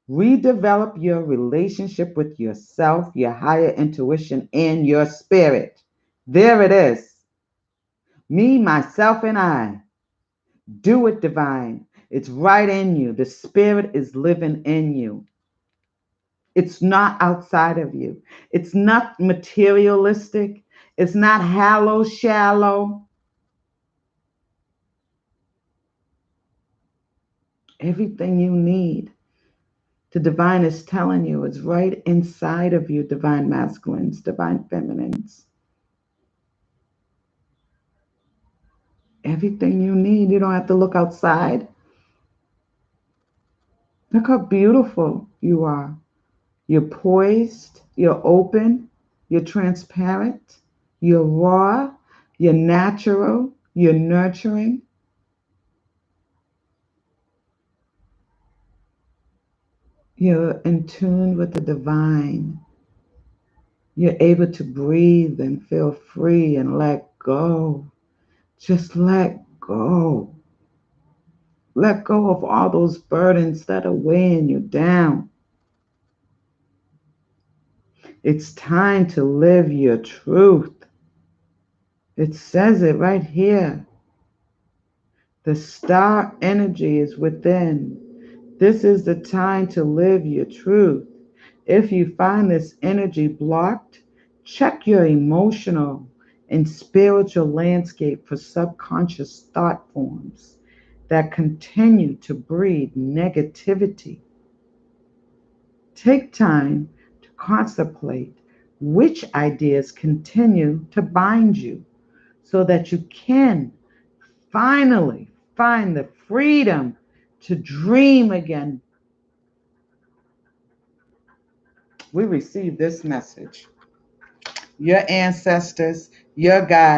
Redevelop your relationship with yourself, your higher intuition, and your spirit. There it is. Me, myself, and I. Do it, divine. It's right in you. The spirit is living in you. It's not outside of you. It's not materialistic. It's not hollow, shallow. Everything you need, the divine is telling you, is right inside of you, divine masculines, divine feminines. Everything you need. You don't have to look outside. Look how beautiful you are. You're poised, you're open, you're transparent, you're raw, you're natural, you're nurturing. You're in tune with the divine. You're able to breathe and feel free and let go. Just let go. Let go of all those burdens that are weighing you down. It's time to live your truth. It says it right here. The star energy is within. This is the time to live your truth. If you find this energy blocked, check your emotional and spiritual landscape for subconscious thought forms that continue to breed negativity. Take time to contemplate which ideas continue to bind you so that you can finally find the freedom to dream again. We receive this message. Your ancestors, your guides,